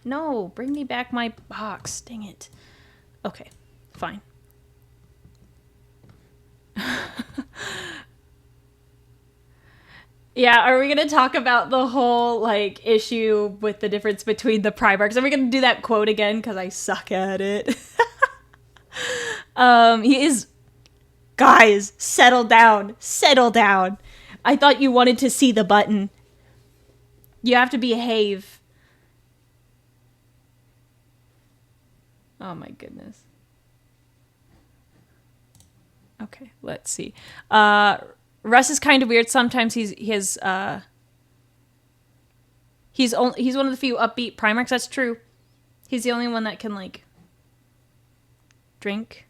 No, bring me back my box. Dang it. Okay, fine. Yeah, are we gonna talk about the whole, like, issue with the difference between the Primarchs? Are we gonna do that quote again? Because I suck at it. He is... Guys, settle down. Settle down. I thought you wanted to see the button. You have to behave. Oh my goodness. Okay, let's see. Russ is kind of weird. Sometimes he's one of the few upbeat Primarchs. That's true. He's the only one that can, like, drink.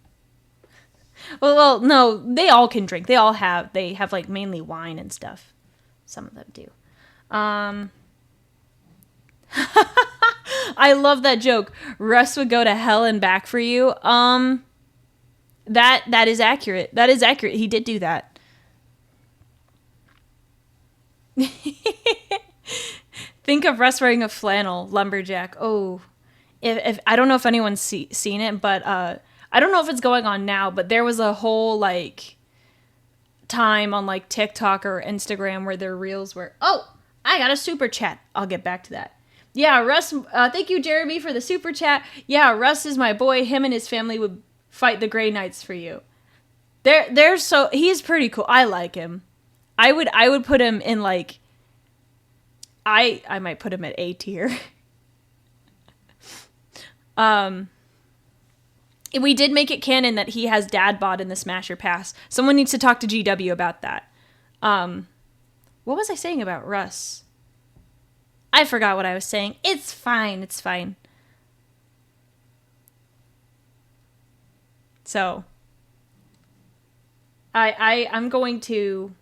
Well, no, they all can drink. They have like mainly wine and stuff. Some of them do. I love that joke. Russ would go to hell and back for you. That is accurate. That is accurate. He did do that. Think of Russ wearing a flannel lumberjack. Oh, if I don't know if anyone's seen it, but I don't know if it's going on now, but there was a whole, like, time on, like, TikTok or Instagram where their reels were, oh, I got a super chat. I'll get back to that. Yeah, Russ, thank you, Jeremy, for the super chat. Yeah, Russ is my boy. Him and his family would fight the Grey Knights for you. He's pretty cool. I like him. I would put him in, like, I might put him at A tier. We did make it canon that he has dad bod in the Smasher Pass. Someone needs to talk to GW about that. What was I saying about Russ? I forgot what I was saying. It's fine. It's fine. So, I'm going to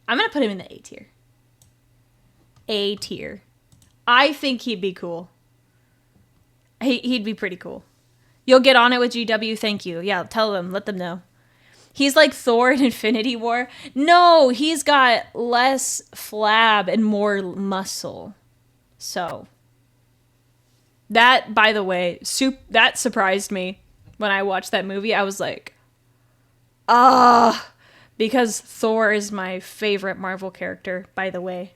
put him in the A tier. A tier. I think he'd be cool. He'd be pretty cool. You'll get on it with GW, thank you. Yeah, tell them, let them know. He's like Thor in Infinity War. No, he's got less flab and more muscle. So, that, by the way, that surprised me when I watched that movie. I was like, because Thor is my favorite Marvel character, by the way.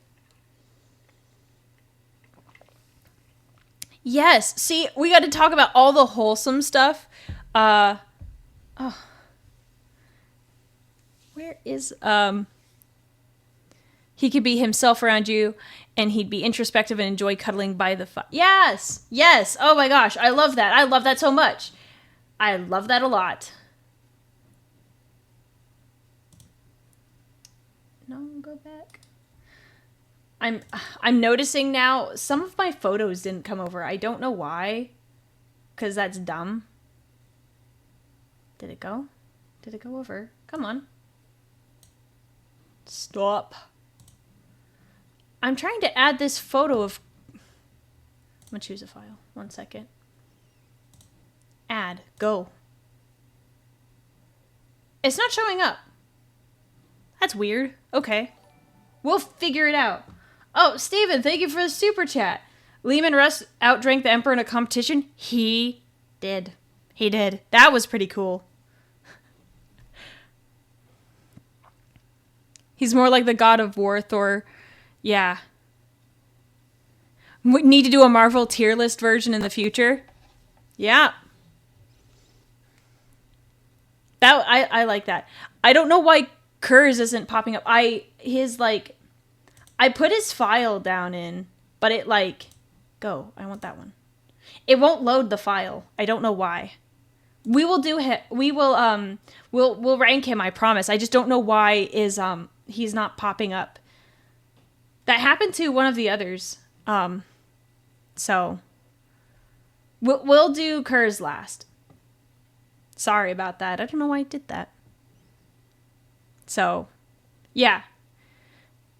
Yes, see, we got to talk about all the wholesome stuff. Where is, he could be himself around you, and he'd be introspective and enjoy cuddling by the fire. Yes, yes, oh my gosh, I love that. I love that so much. I love that a lot. No, go back. I'm noticing now some of my photos didn't come over. I don't know why, because that's dumb. Did it go? Did it go over? Come on. Stop. I'm trying to add this photo of... I'm going to choose a file. 1 second. Add. Go. It's not showing up. That's weird. Okay. We'll figure it out. Oh, Steven, thank you for the super chat. Lehman Russ outdrank the Emperor in a competition? He did. He did. That was pretty cool. He's more like the God of War, Thor. Yeah. We need to do a Marvel tier list version in the future. Yeah. I like that. I don't know why Kurz isn't popping up. I put his file down in, but it like, go. I want that one. It won't load the file. I don't know why. We will do it. We'll rank him, I promise. I just don't know why he's not popping up. That happened to one of the others. So we'll do Kurz last. Sorry about that. I don't know why I did that. So, yeah.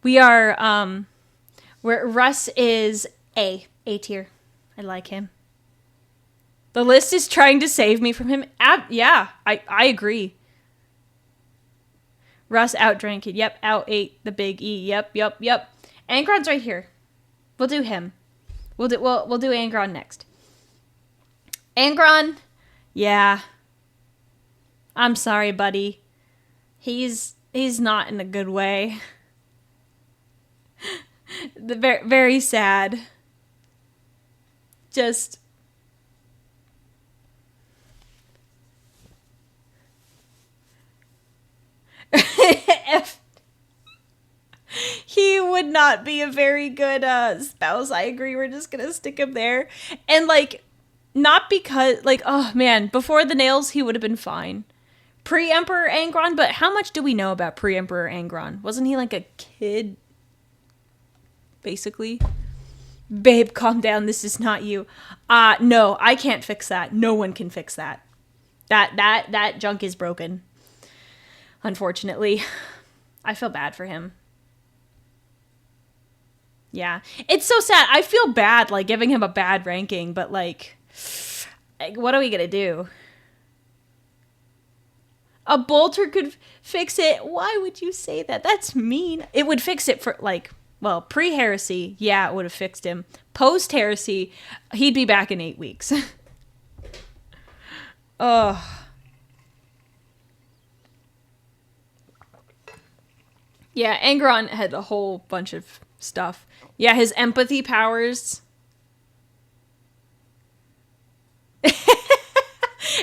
We are where Russ is A tier. I like him. The list is trying to save me from him. Yeah, I agree. Russ outdrank it. Yep, out-ate the big E. Yep. Angron's right here. We'll do him. We'll do Angron next. Angron, yeah. I'm sorry, buddy. He's not in a good way. Very, very sad. Just he would not be a very good spouse. I agree. We're just gonna stick him there. And like, not because like, oh man, before the nails he would have been fine. Pre-Emperor Angron, but how much do we know about Pre-Emperor Angron? Wasn't he like a kid? Basically. Babe, calm down. This is not you. No, I can't fix that. No one can fix that. That junk is broken. Unfortunately. I feel bad for him. Yeah. It's so sad. I feel bad, like, giving him a bad ranking, but, like what are we gonna do? A bolter could fix it. Why would you say that? That's mean. It would fix it for, like, well, pre-heresy, yeah, it would have fixed him. Post-heresy, he'd be back in 8 weeks. Ugh. Yeah, Angron had a whole bunch of stuff. Yeah, his empathy powers.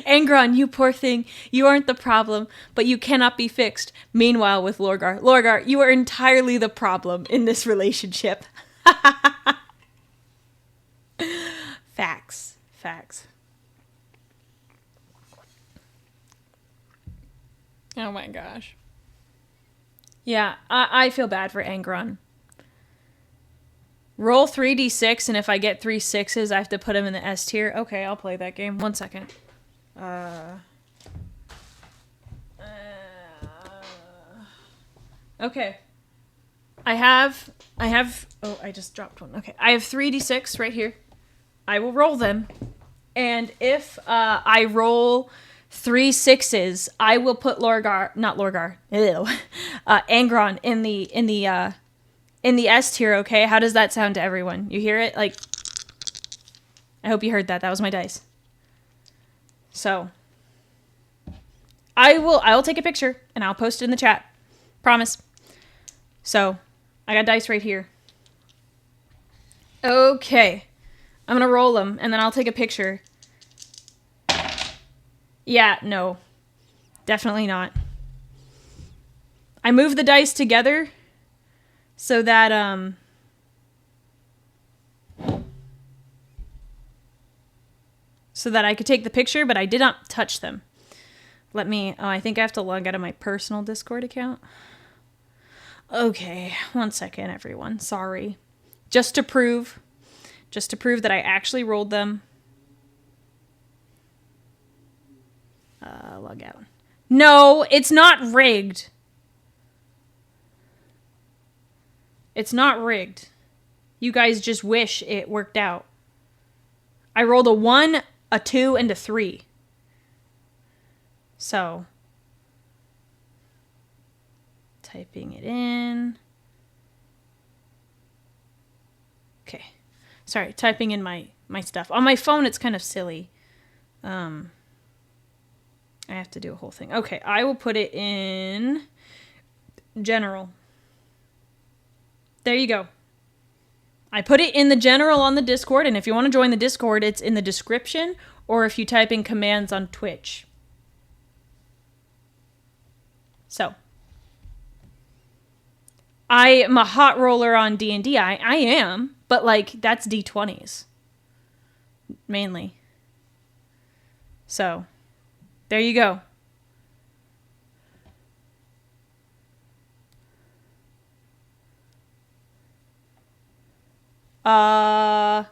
Angron, you poor thing. You aren't the problem, but you cannot be fixed. Meanwhile, with Lorgar, you are entirely the problem in this relationship. Facts. Oh my gosh. Yeah, I feel bad for Angron. Roll 3d6, and if I get 3 6s, I have to put him in the S tier. Okay, I'll play that game. 1 second. Okay. I have, oh, I just dropped one. Okay. I have 3d6 right here. I will roll them. And if, I roll 3 6s, I will put Angron in the S tier, okay? How does that sound to everyone? You hear it? Like, I hope you heard that. That was my dice. So, I'll take a picture and I'll post it in the chat. Promise. So, I got dice right here. Okay. I'm gonna roll them and then I'll take a picture. Yeah, no. Definitely not. I moved the dice together so that, I could take the picture, but I did not touch them. I think I have to log out of my personal Discord account. Okay, 1 second, everyone. Sorry. Just to prove that I actually rolled them. Log out. No, it's not rigged. It's not rigged. You guys just wish it worked out. I rolled a 1, a 2, and a 3. So, typing it in. Okay. Sorry, typing in my stuff. On my phone, it's kind of silly. I have to do a whole thing. Okay, I will put it in general. There you go. I put it in the general on the Discord, and if you want to join the Discord, it's in the description, or if you type in commands on Twitch. So I am a hot roller on D&D. I am, but like that's D20s mainly. So there you go. I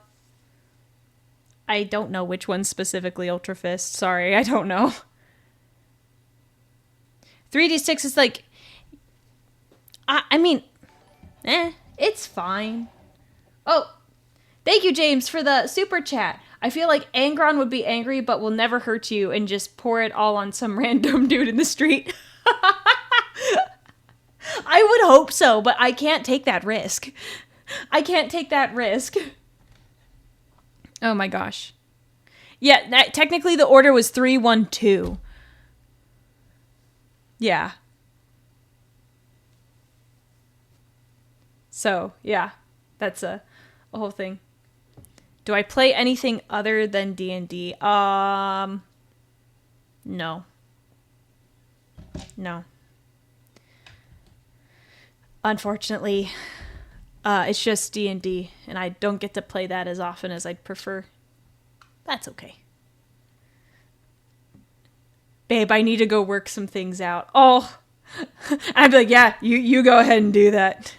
don't know which one specifically, Ultra Fist. Sorry, I don't know. 3d6 is like... I mean... it's fine. Oh, thank you, James, for the super chat. I feel like Angron would be angry, but will never hurt you and just pour it all on some random dude in the street. I would hope so, but I can't take that risk. I can't take that risk. Oh my gosh. Yeah, technically the order was 3-1-2. Yeah. So, yeah. That's a whole thing. Do I play anything other than D&D? No. No. Unfortunately, it's just D&D, and I don't get to play that as often as I'd prefer. That's okay. Babe, I need to go work some things out. Oh, I'd be like, yeah, you go ahead and do that.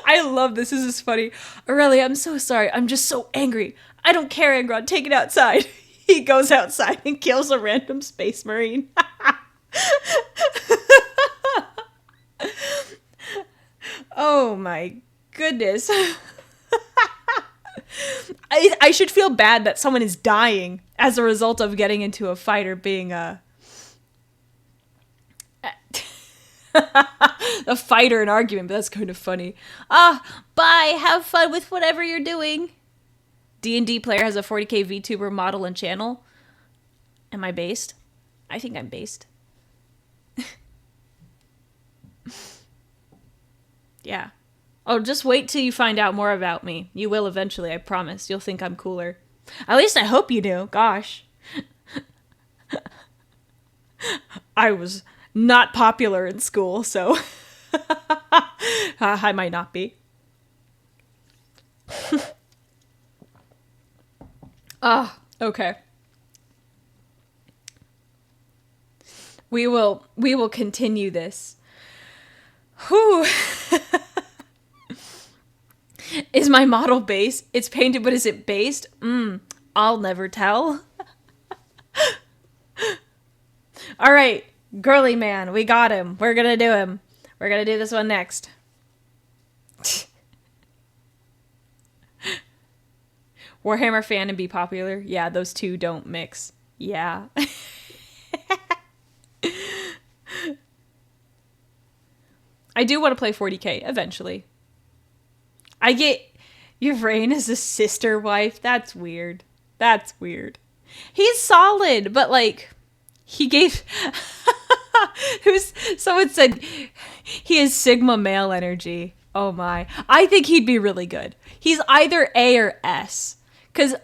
I love this. This is funny. Aurelia, I'm so sorry. I'm just so angry. I don't care, Angron. Take it outside. He goes outside and kills a random space marine. Oh my goodness. I should feel bad that someone is dying as a result of getting into a fight or being a fight or an argument, but that's kind of funny. Bye. Have fun with whatever you're doing. D&D player has a 40k VTuber model and channel. Am I based? I think I'm based. Yeah. Oh, just wait till you find out more about me. You will eventually, I promise. You'll think I'm cooler. At least I hope you do. Gosh. I was not popular in school, so I might not be. Okay. We will continue this. Whew. Is my model based? It's painted, but is it based? I'll never tell. All right, girly man, we got him. We're gonna do him. We're gonna do this one next. Warhammer fan and be popular? Yeah, those two don't mix. Yeah. I do want to play 40k eventually. I get your brain as a sister wife. That's weird. That's weird. He's solid, but like he gave someone said he has Sigma male energy. Oh my. I think he'd be really good. He's either A or S. Cuz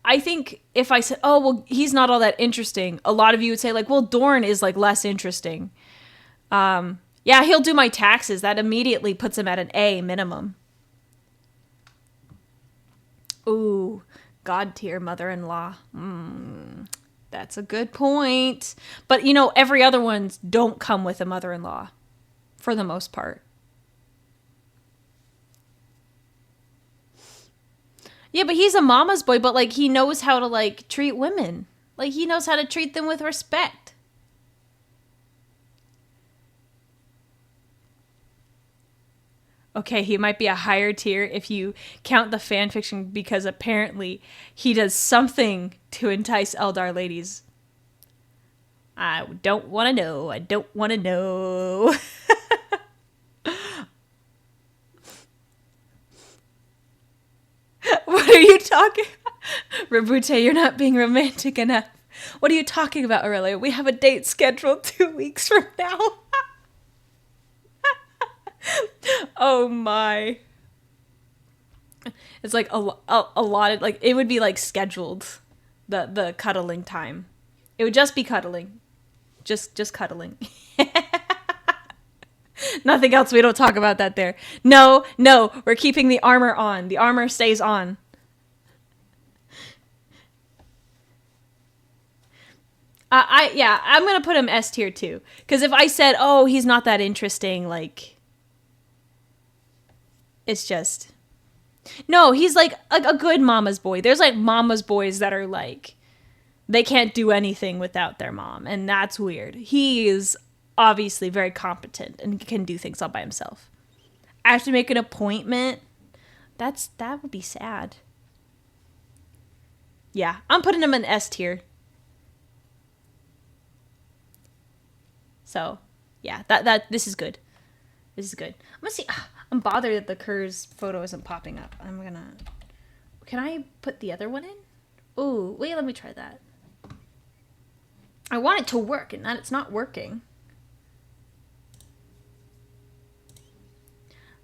I think if I said, "Oh, well, he's not all that interesting." A lot of you would say like, "Well, Dorn is like less interesting." Yeah, he'll do my taxes. That immediately puts him at an A minimum. Ooh, God tier mother-in-law. That's a good point. But, you know, every other ones don't come with a mother-in-law. For the most part. Yeah, but he's a mama's boy, but, like, he knows how to, like, treat women. Like, he knows how to treat them with respect. Okay, he might be a higher tier if you count the fan fiction because apparently he does something to entice Eldar ladies. I don't want to know. I don't want to know. What are you talking about? Rabute, you're not being romantic enough. What are you talking about, Aurelia? We have a date scheduled 2 weeks from now. Oh my. It's like a lot of, like, it would be like scheduled. the cuddling time. It would just be cuddling. Just cuddling. Nothing else. We don't talk about that there. No, we're keeping the armor on. The armor stays on. I'm gonna put him S tier too. Because if I said, oh, he's not that interesting, like, it's just, no, he's like a good mama's boy. There's like mama's boys that are like, they can't do anything without their mom, and that's weird. He is obviously very competent and can do things all by himself. I have to make an appointment. That would be sad. Yeah, I'm putting him in S tier. So, yeah, this is good. This is good. I'm gonna see. I'm bothered that the Kurz photo isn't popping up. Can I put the other one in? Ooh, wait, let me try that. I want it to work, and that it's not working.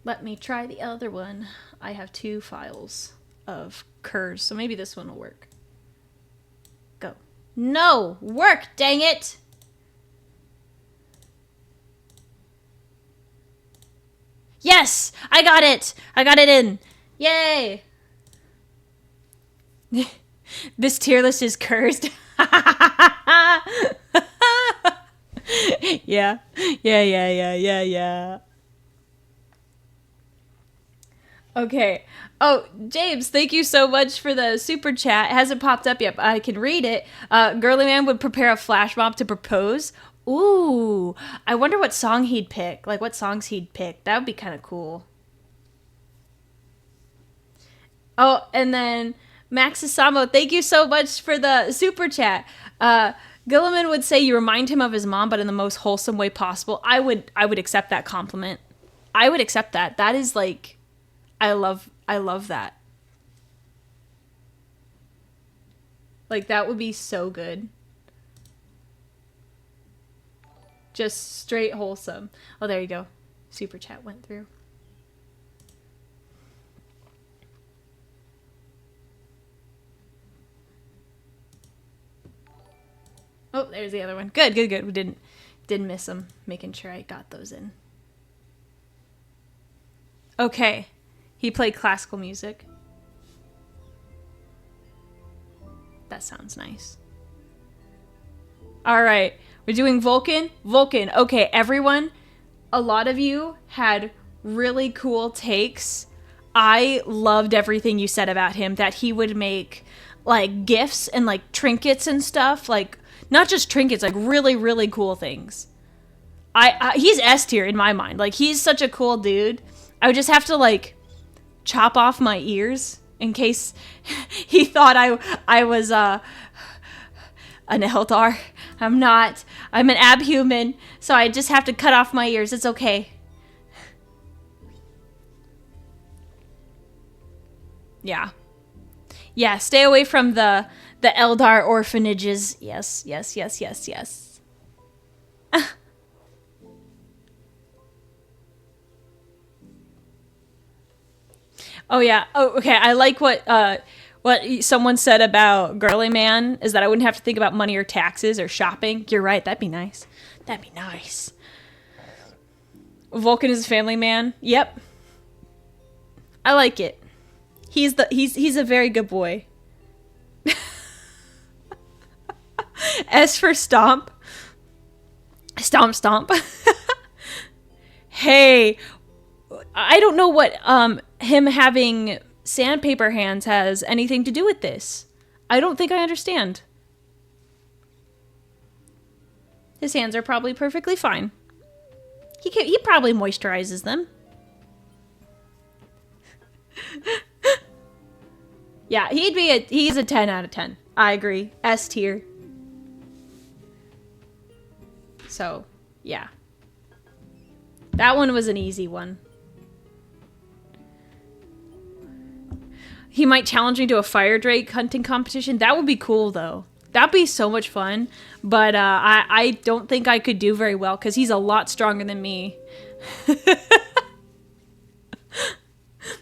Let me try the other one. I have 2 files of Kurz, so maybe this one will work. Go. No! Work, dang it! Yes! I got it! I got it in! Yay! This tier list is cursed. Yeah. Okay. Oh, James, thank you so much for the super chat. It hasn't popped up yet, but I can read it. Girly Man would prepare a flash mob to propose. Ooh, I wonder what song he'd pick. Like, what songs he'd pick. That would be kind of cool. Oh, and then Max Isamo, thank you so much for the super chat. Gilliman would say you remind him of his mom, but in the most wholesome way possible. I would accept that compliment. I would accept that. That is like, I love that. Like, that would be so good. Just straight wholesome. Oh, there you go. Super chat went through. Oh, there's the other one. Good. We didn't miss them. Making sure I got those in. Okay. He played classical music. That sounds nice. All right. We're doing Vulcan. Okay, everyone. A lot of you had really cool takes. I loved everything you said about him. That he would make, like, gifts and, like, trinkets and stuff. Like, not just trinkets, like, really, really cool things. He's S tier in my mind. Like, he's such a cool dude. I would just have to, like, chop off my ears in case he thought I was, an Eldar. I'm not. I'm an abhuman, so I just have to cut off my ears. It's okay. Yeah. Yeah, stay away from the Eldar orphanages. Yes. Oh, yeah. Oh, okay. I like what someone said about Girly Man is that I wouldn't have to think about money or taxes or shopping. You're right. That'd be nice. Vulcan is a family man. Yep. I like it. He's a very good boy. S for stomp. Stomp. Hey, I don't know what him having sandpaper hands has anything to do with this. I don't think I understand. His hands are probably perfectly fine. He probably moisturizes them. Yeah, he's a 10 out of 10. I agree. S tier. So, yeah. That one was an easy one. He might challenge me to a fire drake hunting competition. That would be cool, though. That'd be so much fun. But I don't think I could do very well because he's a lot stronger than me.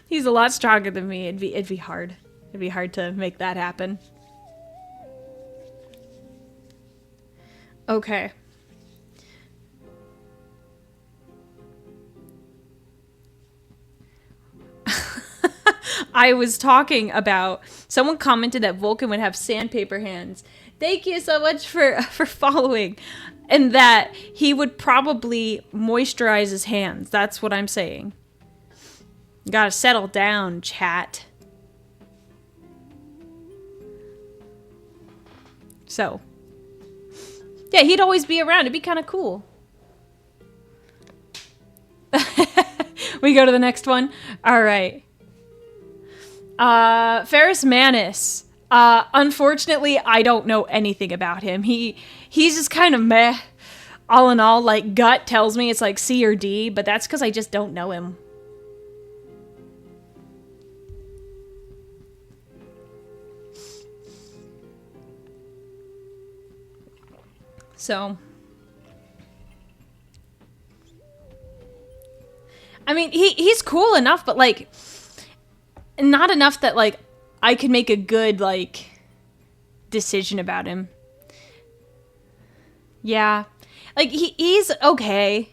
He's a lot stronger than me. It'd be hard. It'd be hard to make that happen. Okay. I was talking about, someone commented that Vulcan would have sandpaper hands. Thank you so much for following. And that he would probably moisturize his hands. That's what I'm saying. Gotta settle down, chat. So. Yeah, he'd always be around. It'd be kind of cool. We go to the next one? Alright. Ferrus Manus. Unfortunately, I don't know anything about him. He's just kind of meh. All in all, like, gut tells me it's like C or D, but that's because I just don't know him. So. I mean, he's cool enough, but, like, not enough that, like, I could make a good, like, decision about him. Yeah. Like, he's okay.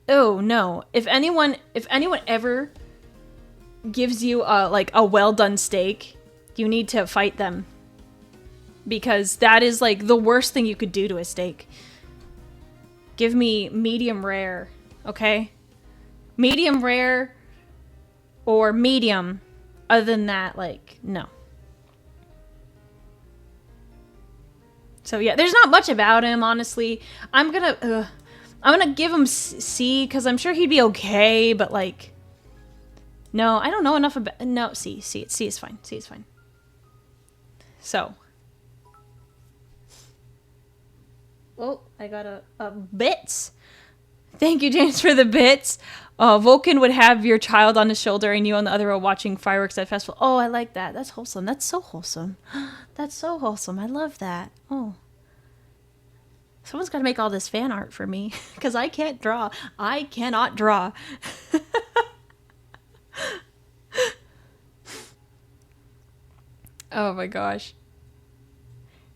Oh, no. If anyone ever gives you, like, a well-done steak, you need to fight them. Because that is, like, the worst thing you could do to a steak. Give me medium rare, okay? Medium rare or medium. Other than that, like, no. So yeah, there's not much about him, honestly. I'm gonna give him C because I'm sure he'd be okay, but like, no, I don't know enough about. No, C is fine. C is fine. So, oh, I got a bits. Thank you, James, for the bits. Vulcan would have your child on his shoulder and you on the other while watching fireworks at festival. Oh, I like that. That's wholesome. That's so wholesome. That's so wholesome. I love that. Oh. Someone's got to make all this fan art for me because I can't draw. I cannot draw. Oh my gosh.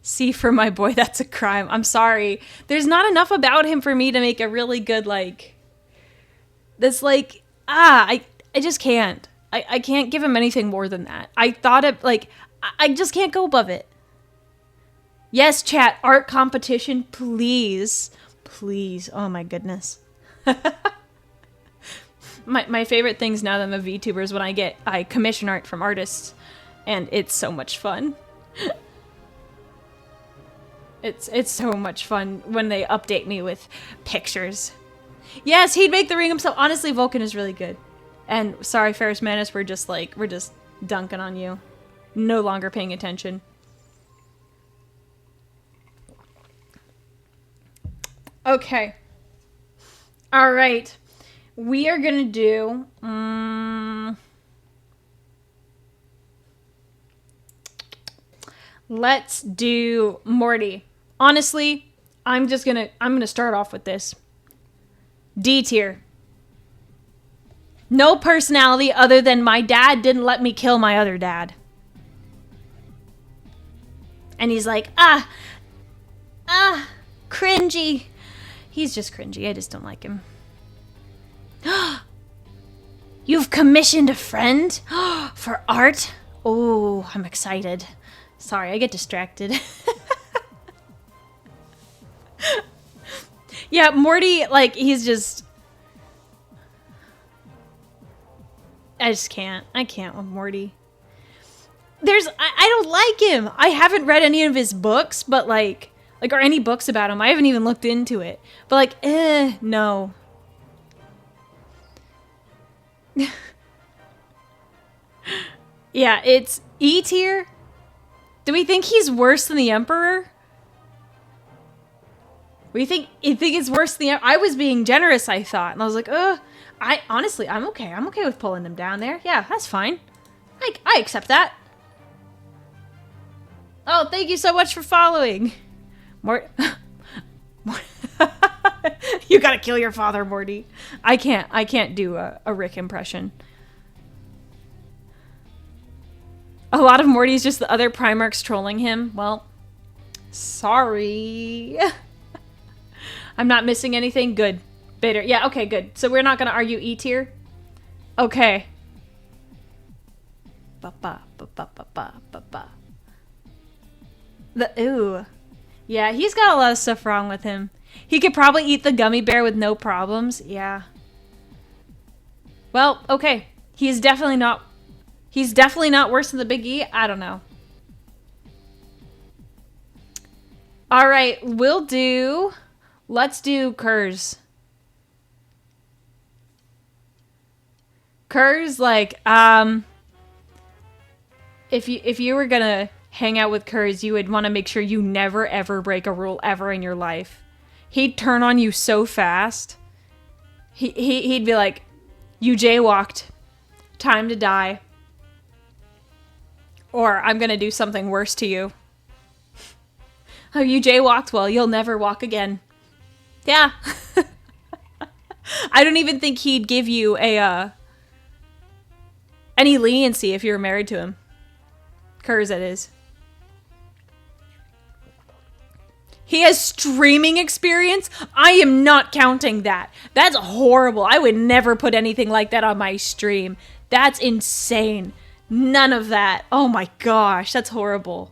C for my boy, that's a crime. I'm sorry. There's not enough about him for me to make a really good, like... That's like, I just can't. I can't give him anything more than that. I thought it, like, I just can't go above it. Yes, chat, art competition, please. Please. Oh my goodness. my favorite things now that I'm a VTuber is when I commission art from artists. And it's so much fun. It's so much fun when they update me with pictures. Yes, he'd make the ring himself. Honestly, Vulcan is really good. And sorry, Ferrus Manus, we're just dunking on you. No longer paying attention. Okay. All right. We are going to do... let's do Morty. Honestly, I'm gonna start off with this. D tier. No personality other than my dad didn't let me kill my other dad. And he's like, cringy. He's just cringy. I just don't like him. You've commissioned a friend for art? Oh, I'm excited. Sorry, I get distracted. Yeah, Morty, like, he's just... I just can't. I can't with Morty. I don't like him. I haven't read any of his books, but like, or any books about him. I haven't even looked into it. But like, no. Yeah, it's E tier. Do we think he's worse than the Emperor? You think it's worse than the... I was being generous, I thought. And I was like, honestly, I'm okay. I'm okay with pulling him down there. Yeah, that's fine. I accept that. Oh, thank you so much for following. You gotta kill your father, Morty. I can't do a Rick impression. A lot of Morty is just the other Primarchs trolling him. Well, Sorry. I'm not missing anything. Good. Bitter. Yeah, okay, good. So we're not gonna argue E tier? Okay. Ba-ba, ba-ba-ba-ba, ba-ba. Ooh. Yeah, he's got a lot of stuff wrong with him. He could probably eat the gummy bear with no problems. Yeah. Well, okay. He's definitely not worse than the Big E. I don't know. All right, let's do Kurz. Kurz, like, if you were gonna hang out with Kurz, you would want to make sure you never ever break a rule ever in your life. He'd turn on you so fast. He'd be like, "You jaywalked. Time to die. Or I'm gonna do something worse to you. Oh, you jaywalked? Well, you'll never walk again." Yeah. I don't even think he'd give you any leniency if you were married to him. Kurz, that is. He has streaming experience? I am not counting that. That's horrible. I would never put anything like that on my stream. That's insane. None of that. Oh my gosh, that's horrible.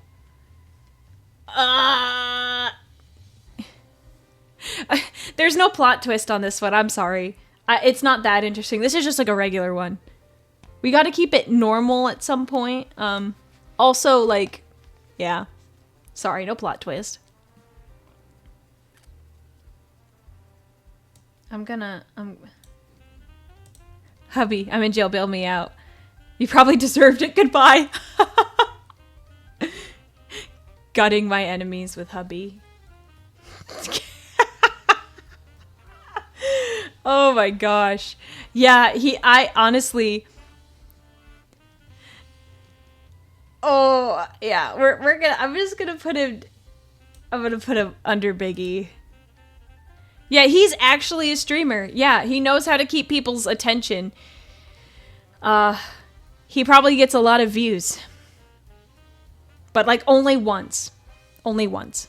There's no plot twist on this one. I'm sorry. It's not that interesting. This is just like a regular one. We got to keep it normal at some point. Also, like, yeah. Sorry, no plot twist. Hubby, I'm in jail. Bail me out. You probably deserved it. Goodbye. Gutting my enemies with hubby. Oh my gosh. Yeah, I honestly... Oh, yeah, I'm gonna put him under Biggie. Yeah, he's actually a streamer. Yeah, he knows how to keep people's attention. He probably gets a lot of views. But, like, only once. Only once.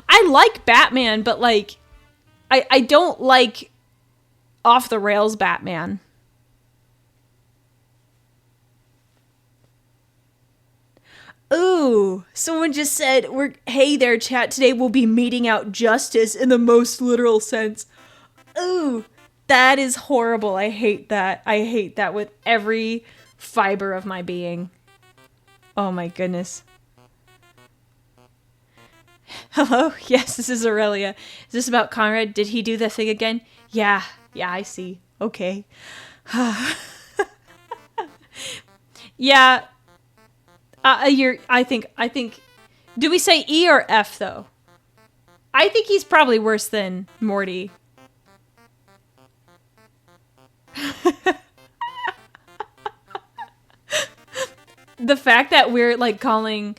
I like Batman, but, like, I don't like off-the-rails Batman. Ooh, someone just said, hey there, chat, today we'll be meting out justice in the most literal sense. Ooh, that is horrible. I hate that. I hate that with every fiber of my being. Oh my goodness. Hello? Yes, this is Aurelia. Is this about Conrad? Did he do the thing again? Yeah, I see. Okay. Yeah. I think, do we say E or F though? I think he's probably worse than Morty. The fact that we're like calling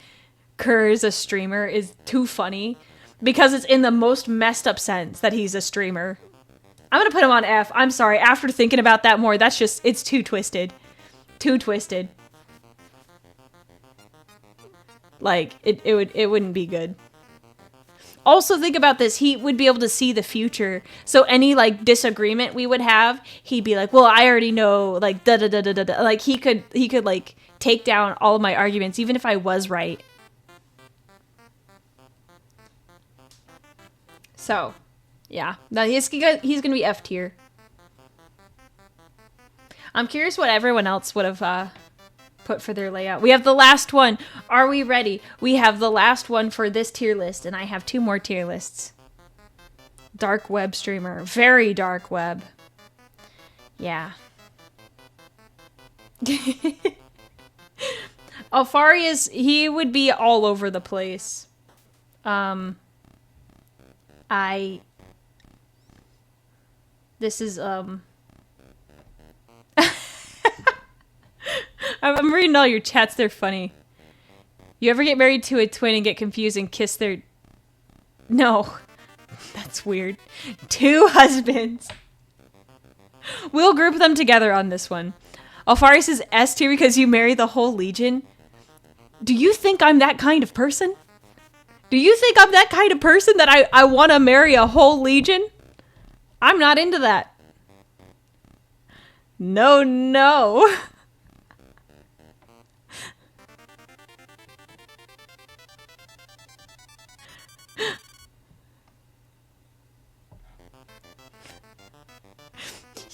Kurz a streamer is too funny because it's in the most messed up sense that he's a streamer. I'm gonna put him on F. I'm sorry. After thinking about that more, that's just, it's too twisted. Too twisted. Like, it wouldn't be good. Also, think about this. He would be able to see the future. So any, like, disagreement we would have, he'd be like, well, I already know, like, da-da-da-da-da-da. Like, he could, like, take down all of my arguments, even if I was right. So, yeah. No, he's gonna be F tier. I'm curious what everyone else would have, put for their layout. We have the last one. Are we ready? We have the last one for this tier list, and I have 2 more tier lists. Dark web streamer. Very dark web. Yeah. Alfarius, he would be all over the place. This is, I'm reading all your chats. They're funny. You ever get married to a twin and get confused and kiss their... No. That's weird. 2 husbands. We'll group them together on this one. Alfarius is S tier because you marry the whole Legion. Do you think I'm that kind of person? Do you think I'm that kind of person that I want to marry a whole legion? I'm not into that. No, no.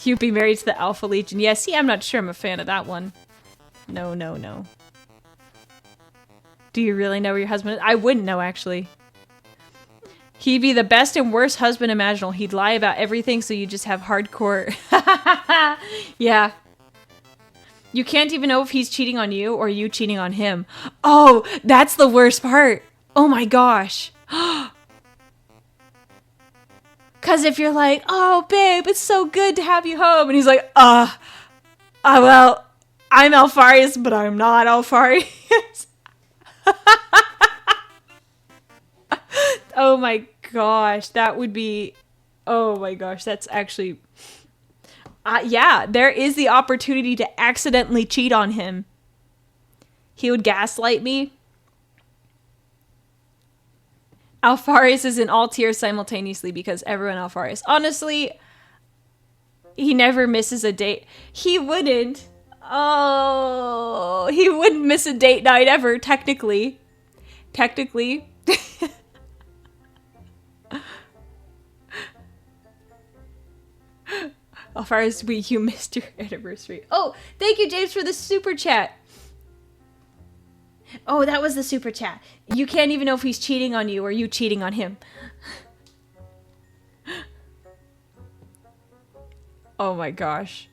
You'd be married to the Alpha Legion. Yeah, see, I'm not sure I'm a fan of that one. No, no, no. Do you really know where your husband is? I wouldn't know, actually. He'd be the best and worst husband imaginable. He'd lie about everything, so you just have hardcore... Yeah. You can't even know if he's cheating on you or you cheating on him. Oh, that's the worst part. Oh my gosh. Because if you're like, oh, babe, it's so good to have you home. And he's like, well, I'm Alfarius, but I'm not Alfarius. Oh my gosh, that would be, oh my gosh, that's actually, yeah, there is the opportunity to accidentally cheat on him. He would gaslight me. Alfarius is in all tiers simultaneously because everyone Alfarius. Honestly, he never misses a date. He wouldn't. Oh, he wouldn't miss a date night ever, technically. Technically. Alfarius, you missed your anniversary. Oh, thank you, James, for the super chat. Oh, that was the super chat. You can't even know if he's cheating on you or you cheating on him. Oh my gosh.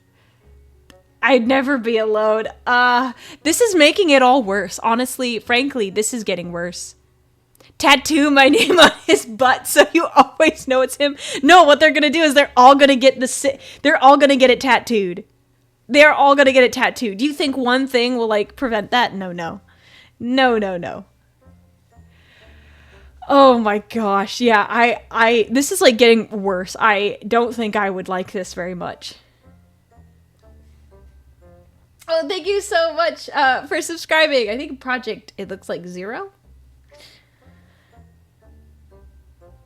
I'd never be alone. This is making it all worse. Honestly, frankly, this is getting worse. Tattoo my name on his butt so you always know it's him. No, what they're gonna do is they're all gonna get it tattooed. They're all gonna get it tattooed. Do you think one thing will like prevent that? No, no. No, no, no. Oh my gosh. Yeah, this is like getting worse. I don't think I would like this very much. Oh, thank you so much for subscribing. I think Project, it looks like 0.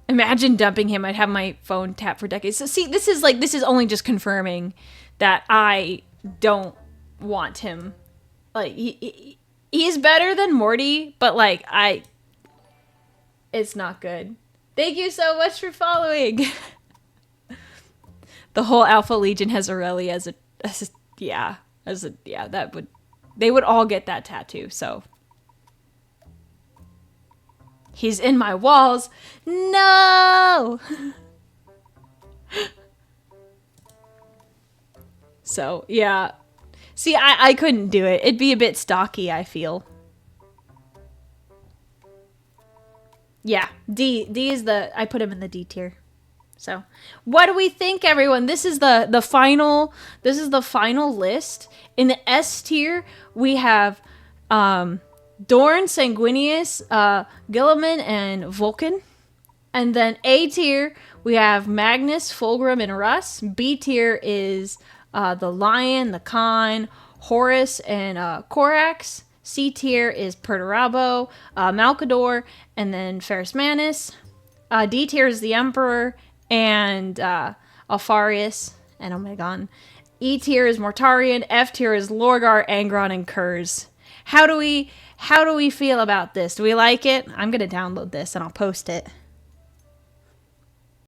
Imagine dumping him. I'd have my phone tapped for decades. So see, this is only just confirming that I don't want him. Like, he's better than Morty, but like, it's not good. Thank you so much for following. The whole Alpha Legion has Aurelia they would all get that tattoo, so. He's in my walls. No! So, yeah. See, I couldn't do it. It'd be a bit stocky, I feel. Yeah, D is I put him in the D tier. So, what do we think, everyone? This is the final list. In the S tier, we have Dorn, Sanguinius, Guilliman, and Vulcan. And then A tier, we have Magnus, Fulgrim, and Russ. B tier is the Lion, the Khan, Horus, and Corax. C tier is Perturabo, Malkador, and then Ferrus Manus. D tier is the Emperor and Alfarius and Omegon. E tier is Mortarion. F tier is Lorgar, Angron, and Kurz. How do we feel about this? Do we like it? I'm gonna download this and I'll post it.